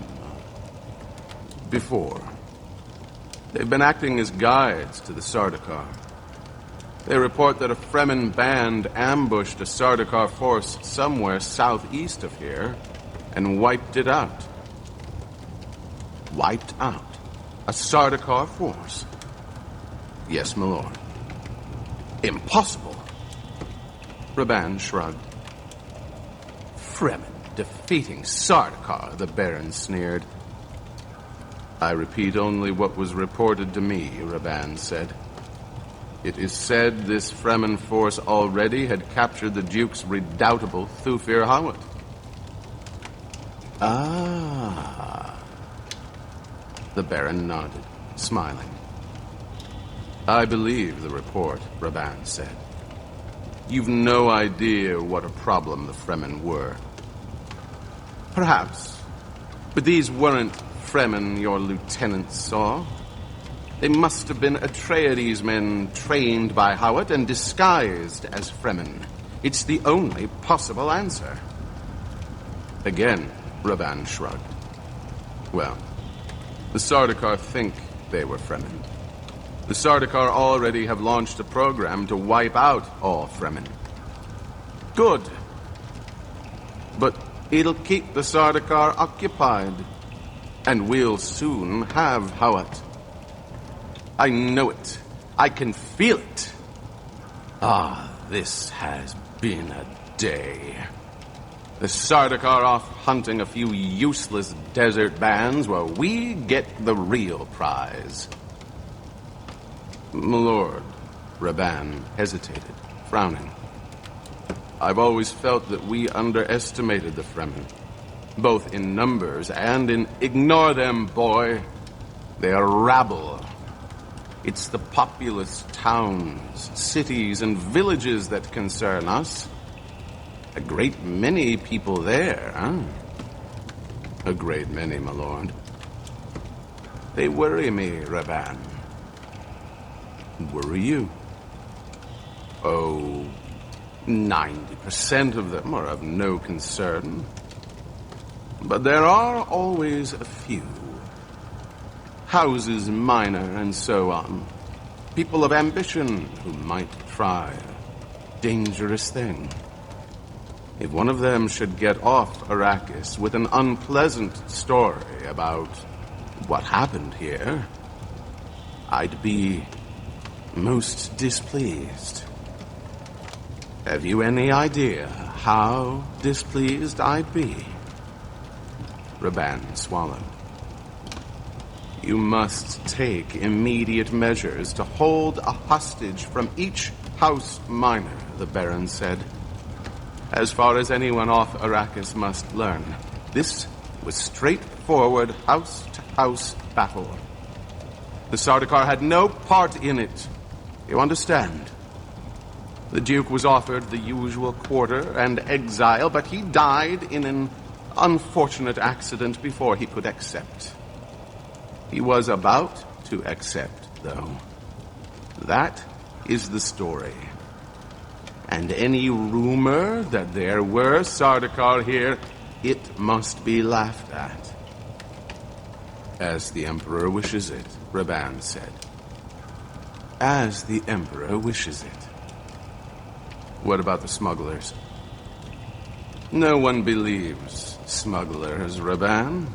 before. They've been acting as guides to the Sardaukar. They report that a Fremen band ambushed a Sardaukar force somewhere southeast of here and wiped it out. Wiped out? A Sardaukar force? Yes, my lord. Impossible. Raban shrugged. Fremen defeating Sardaukar, the Baron sneered. I repeat only what was reported to me, Raban said. It is said this Fremen force already had captured the Duke's redoubtable Thufir Hawat. Ah. The Baron nodded, smiling. I believe the report, Raban said. You've no idea what a problem the Fremen were. Perhaps. But these weren't Fremen your lieutenants saw. They must have been Atreides men trained by Hawat and disguised as Fremen. It's the only possible answer. Again, Raban shrugged. Well, the Sardaukar think they were Fremen. The Sardaukar already have launched a program to wipe out all Fremen. Good. But it'll keep the Sardaukar occupied. And we'll soon have Hawat. I know it. I can feel it. Ah, this has been a day. The Sardaukar off hunting a few useless desert bands while we get the real prize. My lord, Raban hesitated, frowning. I've always felt that we underestimated the Fremen, both in numbers and in... Ignore them, boy. They are rabble. It's the populous towns, cities, and villages that concern us. A great many people there, huh? A great many, my lord. They worry me, Raban. Worry you? Oh, 90% of them are of no concern. But there are always a few. Houses minor and so on. People of ambition who might try a dangerous thing. If one of them should get off Arrakis with an unpleasant story about what happened here, I'd be most displeased. Have you any idea how displeased I'd be? Raban swallowed. You must take immediate measures to hold a hostage from each house minor, the Baron said. As far as anyone off Arrakis must learn, this was straightforward house-to-house battle. The Sardaukar had no part in it. You understand? The Duke was offered the usual quarter and exile, but he died in an unfortunate accident before he could accept. He was about to accept, though. That is the story. And any rumor that there were Sardaukar here, it must be laughed at. As the Emperor wishes it, Raban said. As the Emperor wishes it. What about the smugglers? No one believes smugglers, Raban.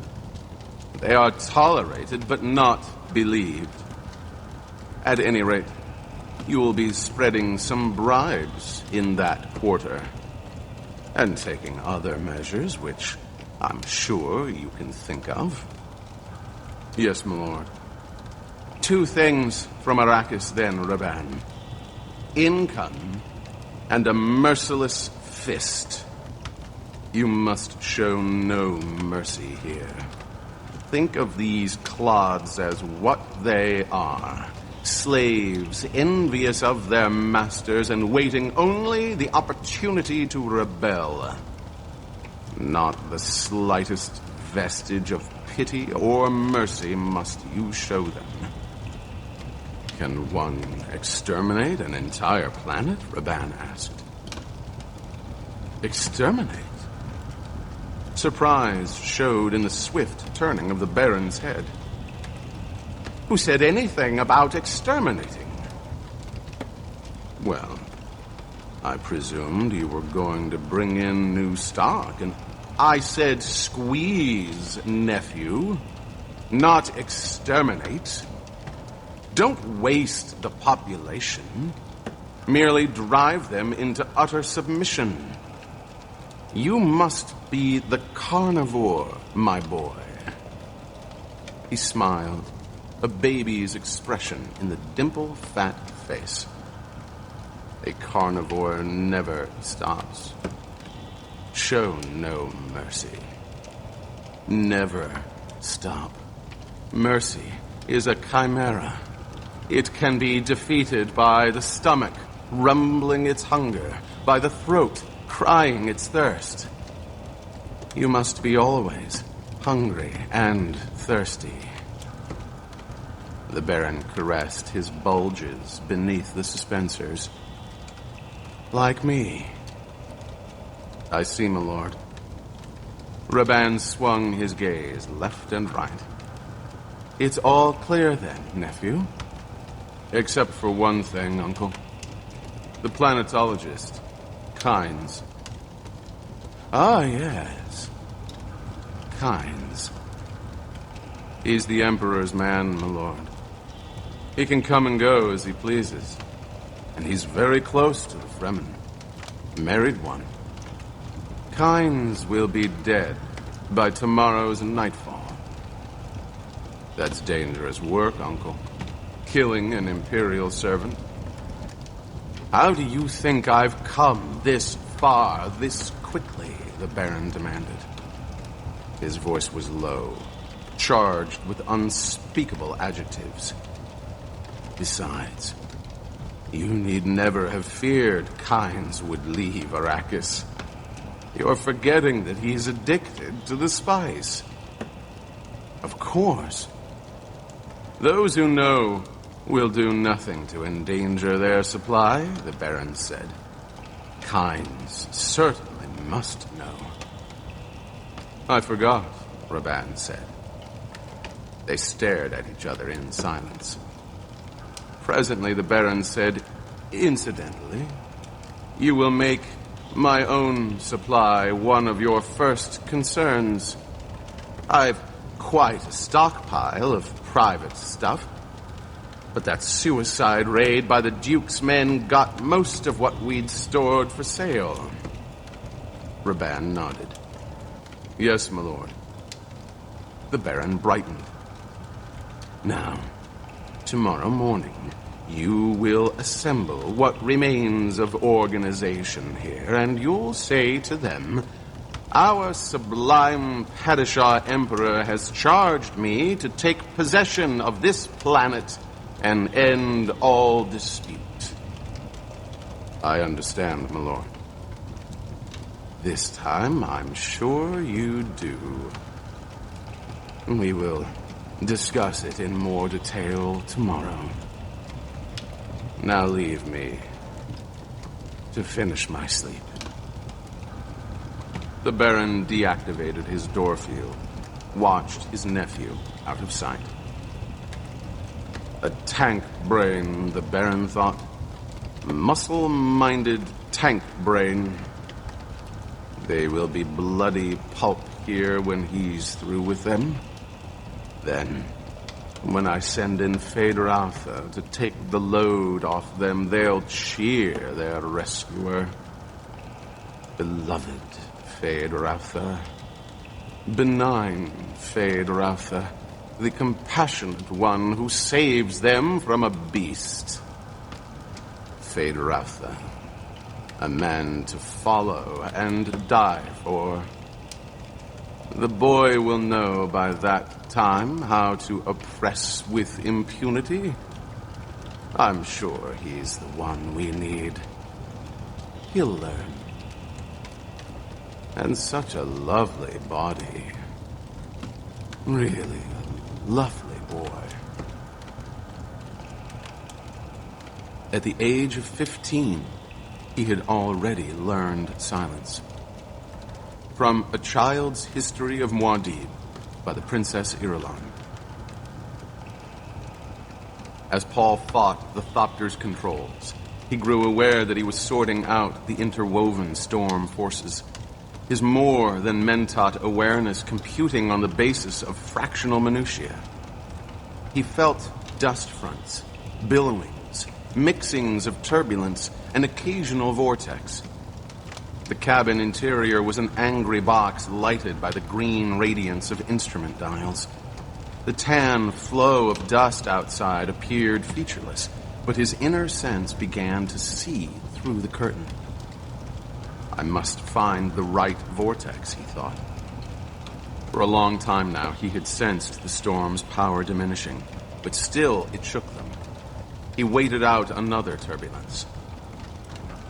They are tolerated, but not believed. At any rate, you will be spreading some bribes in that quarter. And taking other measures, which I'm sure you can think of. Yes, my lord. 2 things from Arrakis, then, Raban. Income and a merciless fist. You must show no mercy here. Think of these clods as what they are. Slaves, envious of their masters and waiting only the opportunity to rebel. Not the slightest vestige of pity or mercy must you show them. Can one exterminate an entire planet? Raban asked. Exterminate? Surprise showed in the swift turning of the Baron's head. Who said anything about exterminating? Well, I presumed you were going to bring in new stock, and I said squeeze, nephew, not exterminate. Don't waste the population. Merely drive them into utter submission. You must be the carnivore, my boy. He smiled, a baby's expression in the dimple-fat face. A carnivore never stops. Show no mercy. Never stop. Mercy is a chimera. It can be defeated by the stomach rumbling its hunger, by the throat crying its thirst. You must be always hungry and thirsty. The Baron caressed his bulges beneath the suspensors. Like me. I see, my lord. Raban swung his gaze left and right. It's all clear then, nephew. Except for one thing, uncle. The planetologist, Kynes. Ah, yes. Kynes. He's the Emperor's man, my lord. He can come and go as he pleases. And he's very close to the Fremen. Married one. Kynes will be dead by tomorrow's nightfall. That's dangerous work, uncle. Killing an Imperial servant. How do you think I've come this far, this quickly? The Baron demanded. His voice was low, charged with unspeakable adjectives. Besides, you need never have feared Kynes would leave Arrakis. You're forgetting that he's addicted to the spice. Of course. Those who know will do nothing to endanger their supply, the Baron said. Kynes certainly must know. I forgot, Raban said. They stared at each other in silence. Presently, the Baron said, incidentally, you will make My own supply, one of your first concerns. I've quite a stockpile of private stuff. But that suicide raid by the Duke's men got most of what we'd stored for sale. Raban nodded. Yes, my lord. The Baron brightened. Now, tomorrow morning, you will assemble what remains of organization here, and you'll say to them, our sublime Padishah Emperor has charged me to take possession of this planet and end all dispute. I understand, my lord. This time, I'm sure you do. We will discuss it in more detail tomorrow. Now leave me to finish my sleep. The Baron deactivated his door field, watched his nephew out of sight. A tank brain, the Baron thought. Muscle-minded tank brain. They will be bloody pulp here when he's through with them. Then, when I send in Feyd-Rautha to take the load off them, they'll cheer their rescuer. Beloved Feyd-Rautha. Benign Feyd-Rautha. The compassionate one who saves them from a beast. Feyd-Rautha. A man to follow and die for. The boy will know by that time how to oppress with impunity. I'm sure he's the one we need. He'll learn. And such a lovely body. Really a lovely boy. At the age of 15, he had already learned silence. From A Child's History of Muad'Dib by the Princess Irulan. As Paul fought the Thopter's controls, he grew aware that he was sorting out the interwoven storm forces. His more than mentat awareness computing on the basis of fractional minutiae. He felt dust fronts, billowings, mixings of turbulence, an occasional vortex. The cabin interior was an angry box lighted by the green radiance of instrument dials. The tan flow of dust outside appeared featureless, but his inner sense began to see through the curtain. I must find the right vortex, he thought. For a long time now, he had sensed the storm's power diminishing, but still it shook them. He waited out another turbulence.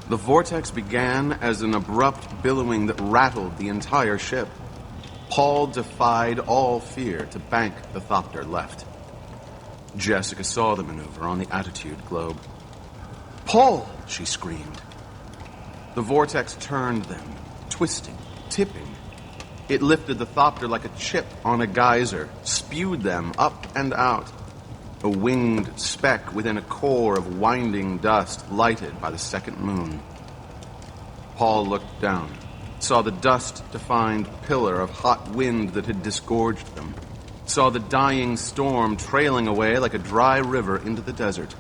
The vortex began as an abrupt billowing that rattled the entire ship. Paul defied all fear to bank the Thopter left. Jessica saw the maneuver on the attitude globe. "Paul!" she screamed. The vortex turned them, twisting, tipping. It lifted the Thopter like a chip on a geyser, spewed them up and out. A winged speck within a core of winding dust lighted by the second moon. Paul looked down, saw the dust-defined pillar of hot wind that had disgorged them, saw the dying storm trailing away like a dry river into the desert.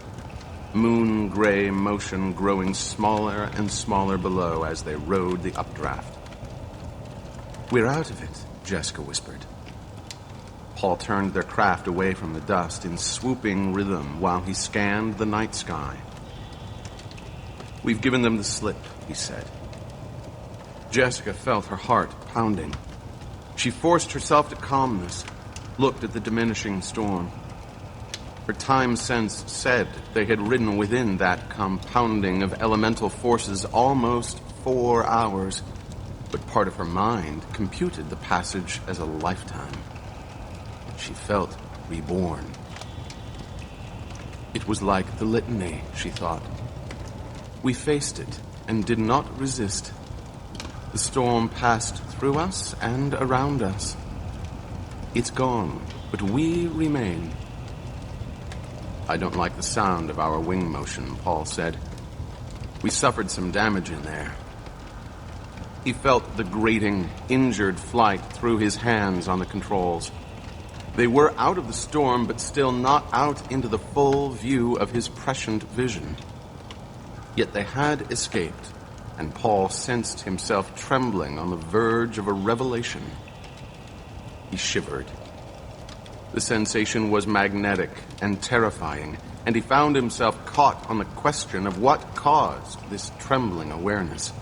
Moon-gray motion growing smaller and smaller below as they rode the updraft. "We're out of it," Jessica whispered. Paul turned their craft away from the dust in swooping rhythm while he scanned the night sky. "We've given them the slip," he said. Jessica felt her heart pounding. She forced herself to calmness, looked at the diminishing storm. Her time sense said they had ridden within that compounding of elemental forces almost 4 hours, but part of her mind computed the passage as a lifetime. She felt reborn. It was like the litany, she thought. We faced it and did not resist. The storm passed through us and around us. It's gone, but we remain. "I don't like the sound of our wing motion," Paul said. "We suffered some damage in there." He felt the grating, injured flight through his hands on the controls. They were out of the storm, but still not out into the full view of his prescient vision. Yet they had escaped, and Paul sensed himself trembling on the verge of a revelation. He shivered. The sensation was magnetic and terrifying, and he found himself caught on the question of what caused this trembling awareness.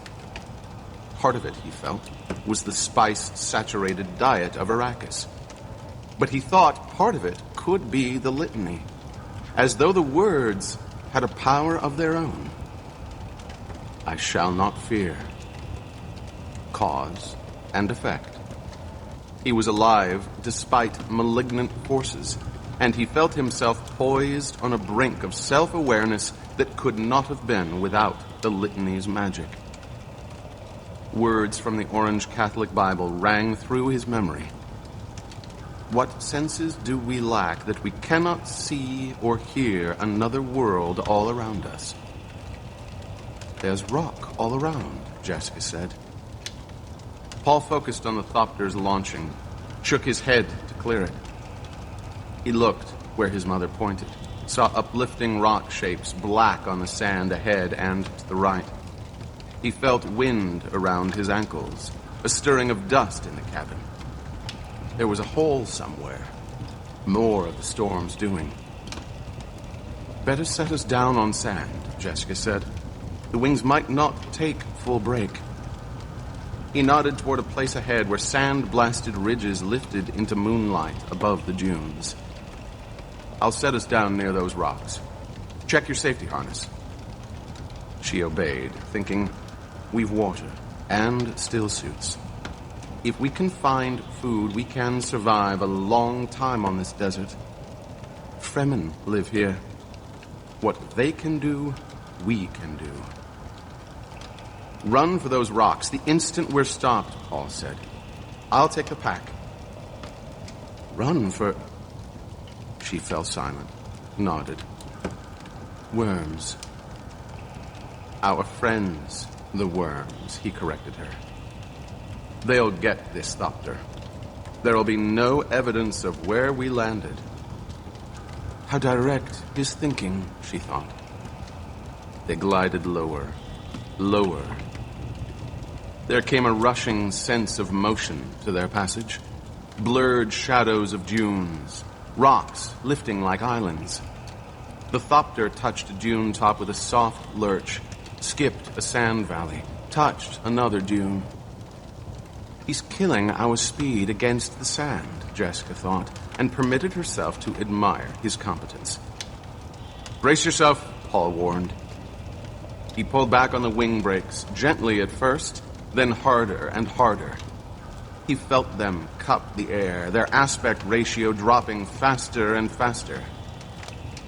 Part of it, he felt, was the spice-saturated diet of Arrakis. But he thought part of it could be the litany, as though the words had a power of their own. I shall not fear. Cause and effect. He was alive despite malignant forces, and he felt himself poised on a brink of self-awareness that could not have been without the litany's magic. Words from the Orange Catholic Bible rang through his memory. What senses do we lack that we cannot see or hear another world all around us? There's rock all around, Jessica said. Paul focused on the Thopter's launching, shook his head to clear it. He looked where his mother pointed, saw uplifting rock shapes black on the sand ahead and to the right. He felt wind around his ankles, a stirring of dust in the cabin. There was a hole somewhere. More of the storm's doing. Better set us down on sand, Jessica said. The wings might not take full break. He nodded toward a place ahead where sand-blasted ridges lifted into moonlight above the dunes. I'll set us down near those rocks. Check your safety harness. She obeyed, thinking, we've water and still suits. If we can find food, we can survive a long time on this desert. Fremen live here. What they can do, we can do. Run for those rocks the instant we're stopped, Paul said. I'll take the pack. Run for... She fell silent, nodded. Worms. Our friends, the worms, he corrected her. They'll get this Thopter. There'll be no evidence of where we landed. How direct his thinking, she thought. They glided lower, lower. There came a rushing sense of motion to their passage. Blurred shadows of dunes, rocks lifting like islands. The Thopter touched a dune top with a soft lurch, skipped a sand valley, touched another dune. He's killing our speed against the sand, Jessica thought, and permitted herself to admire his competence. Brace yourself, Paul warned. He pulled back on the wing brakes, gently at first, then harder and harder. He felt them cup the air, their aspect ratio dropping faster and faster.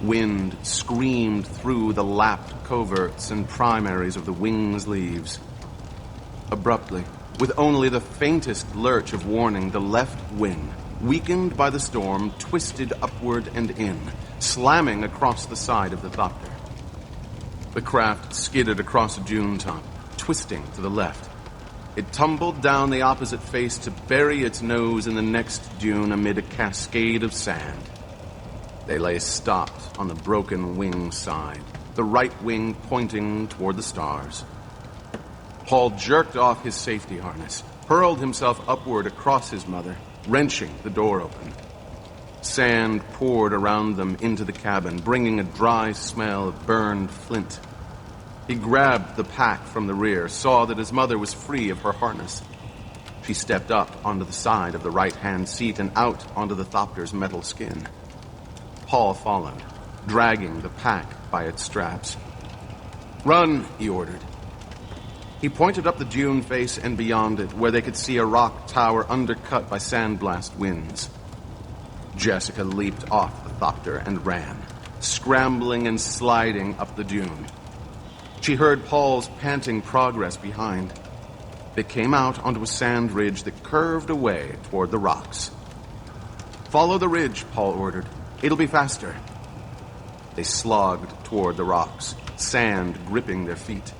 Wind screamed through the lapped coverts and primaries of the wing's leaves. Abruptly, with only the faintest lurch of warning, the left wing, weakened by the storm, twisted upward and in, slamming across the side of the Thopter. The craft skidded across a dune top, twisting to the left. It tumbled down the opposite face to bury its nose in the next dune amid a cascade of sand. They lay stopped on the broken wing side, the right wing pointing toward the stars. Paul jerked off his safety harness, hurled himself upward across his mother, wrenching the door open. Sand poured around them into the cabin, bringing a dry smell of burned flint. He grabbed the pack from the rear, saw that his mother was free of her harness. She stepped up onto the side of the right-hand seat and out onto the Thopter's metal skin. Paul followed, dragging the pack by its straps. Run, he ordered. He pointed up the dune face and beyond it, where they could see a rock tower undercut by sandblast winds. Jessica leaped off the Thopter and ran, scrambling and sliding up the dune. She heard Paul's panting progress behind. They came out onto a sand ridge that curved away toward the rocks. Follow the ridge, Paul ordered. It'll be faster. They slogged toward the rocks, sand gripping their feet.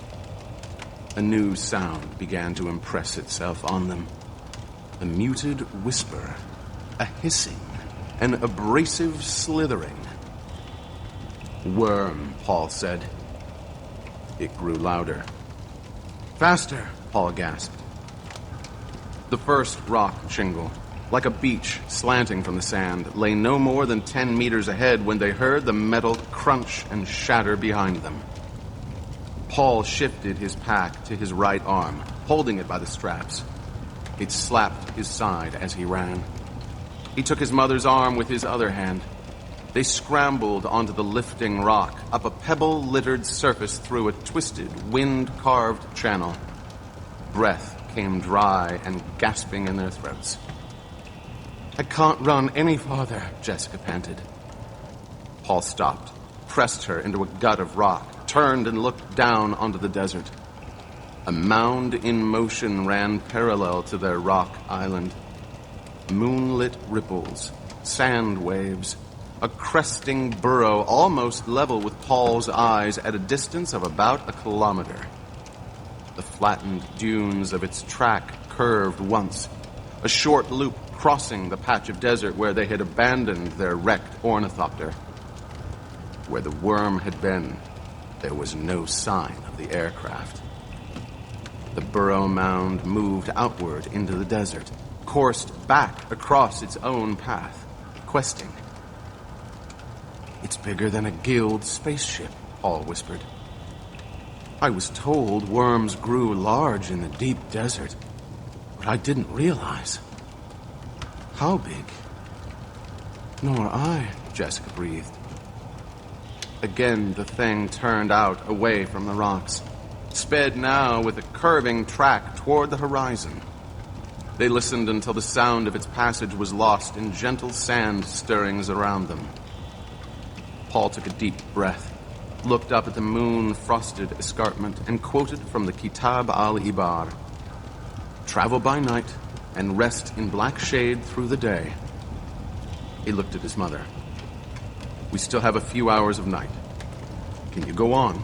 A new sound began to impress itself on them. A muted whisper, a hissing, an abrasive slithering. "Worm," Paul said. It grew louder. "Faster," Paul gasped. The first rock shingle, like a beach slanting from the sand, lay no more than 10 meters ahead when they heard the metal crunch and shatter behind them. Paul shifted his pack to his right arm, holding it by the straps. It slapped his side as he ran. He took his mother's arm with his other hand. They scrambled onto the lifting rock, up a pebble-littered surface through a twisted, wind-carved channel. Breath came dry and gasping in their throats. "I can't run any farther," Jessica panted. Paul stopped, pressed her into a gut of rock, turned and looked down onto the desert. A mound in motion ran parallel to their rock island. Moonlit ripples, sand waves, a cresting burrow almost level with Paul's eyes at a distance of about a kilometer. The flattened dunes of its track curved once, a short loop crossing the patch of desert where they had abandoned their wrecked ornithopter. Where the worm had been, there was no sign of the aircraft. The burrow mound moved outward into the desert, coursed back across its own path, questing. "It's bigger than a guild spaceship," Paul whispered. "I was told worms grew large in the deep desert, but I didn't realize. How big?" "Nor I," Jessica breathed. Again, the thing turned out away from the rocks, sped now with a curving track toward the horizon. They listened until the sound of its passage was lost in gentle sand stirrings around them. Paul took a deep breath, looked up at the moon-frosted escarpment, and quoted from the Kitab al-Ibar. "Travel by night and rest in black shade through the day." He looked at his mother. "We still have a few hours of night. Can you go on?"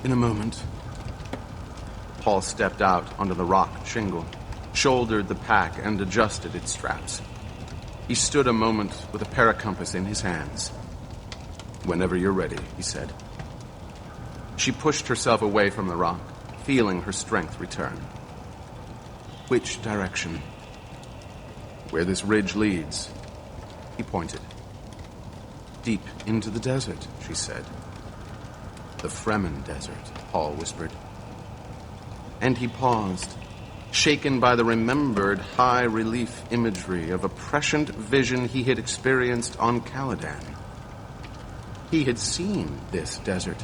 "In a moment." Paul stepped out onto the rock shingle, shouldered the pack, and adjusted its straps. He stood a moment with a paracompass in his hands. "Whenever you're ready," he said. She pushed herself away from the rock, feeling her strength return. "Which direction?" "Where this ridge leads." He pointed. "Deep into the desert," she said. "The Fremen Desert," Paul whispered. And he paused, shaken by the remembered high-relief imagery of a prescient vision he had experienced on Caladan. He had seen this desert,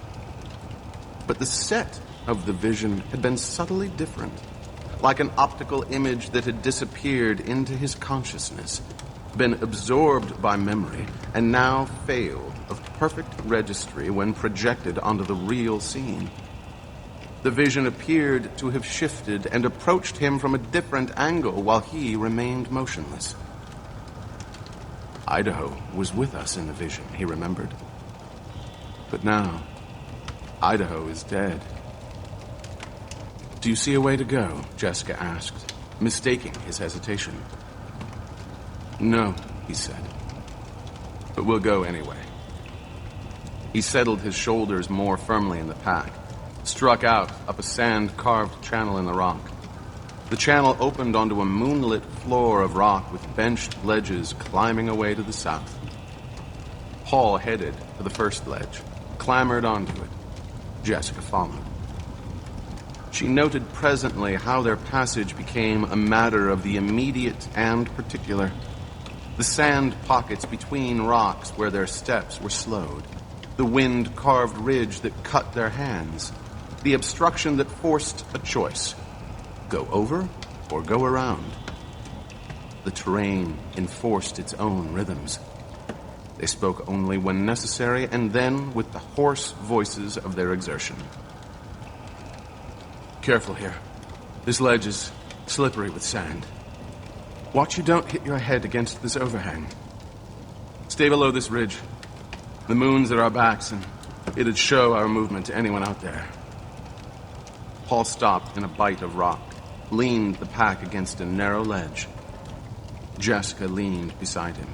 but the set of the vision had been subtly different, like an optical image that had disappeared into his consciousness, been absorbed by memory, and now failed of perfect registry when projected onto the real scene. The vision appeared to have shifted and approached him from a different angle while he remained motionless. Idaho was with us in the vision, he remembered. But now, Idaho is dead. "Do you see a way to go?" Jessica asked, mistaking his hesitation. "No," he said. "But we'll go anyway." He settled his shoulders more firmly in the pack, struck out up a sand-carved channel in the rock. The channel opened onto a moonlit floor of rock with benched ledges climbing away to the south. Paul headed for the first ledge, clambered onto it. Jessica followed. She noted presently how their passage became a matter of the immediate and particular. The sand pockets between rocks where their steps were slowed, the wind-carved ridge that cut their hands, the obstruction that forced a choice: go over or go around. The terrain enforced its own rhythms. They spoke only when necessary, and then with the hoarse voices of their exertion. "Careful here. This ledge is slippery with sand. Watch you don't hit your head against this overhang. Stay below this ridge. The moon's at our backs, and it'd show our movement to anyone out there." Paul stopped in a bight of rock, leaned the pack against a narrow ledge. Jessica leaned beside him,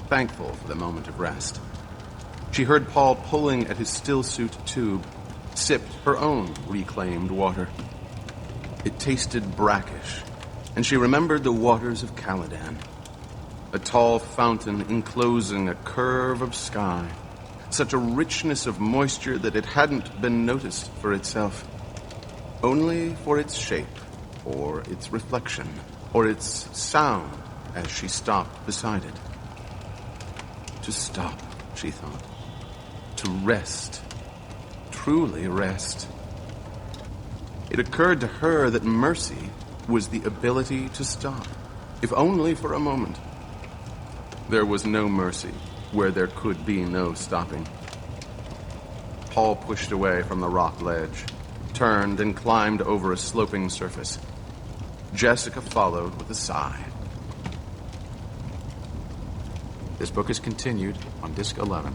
thankful for the moment of rest. She heard Paul pulling at his stillsuit tube, sipped her own reclaimed water. It tasted brackish, and she remembered the waters of Caladan, a tall fountain enclosing a curve of sky, such a richness of moisture that it hadn't been noticed for itself, only for its shape, or its reflection, or its sound as she stopped beside it. To stop, she thought. To rest. Truly rest. It occurred to her that mercy was the ability to stop, if only for a moment. There was no mercy where there could be no stopping. Paul pushed away from the rock ledge, turned and climbed over a sloping surface. Jessica followed with a sigh. This book is continued on Disc 11.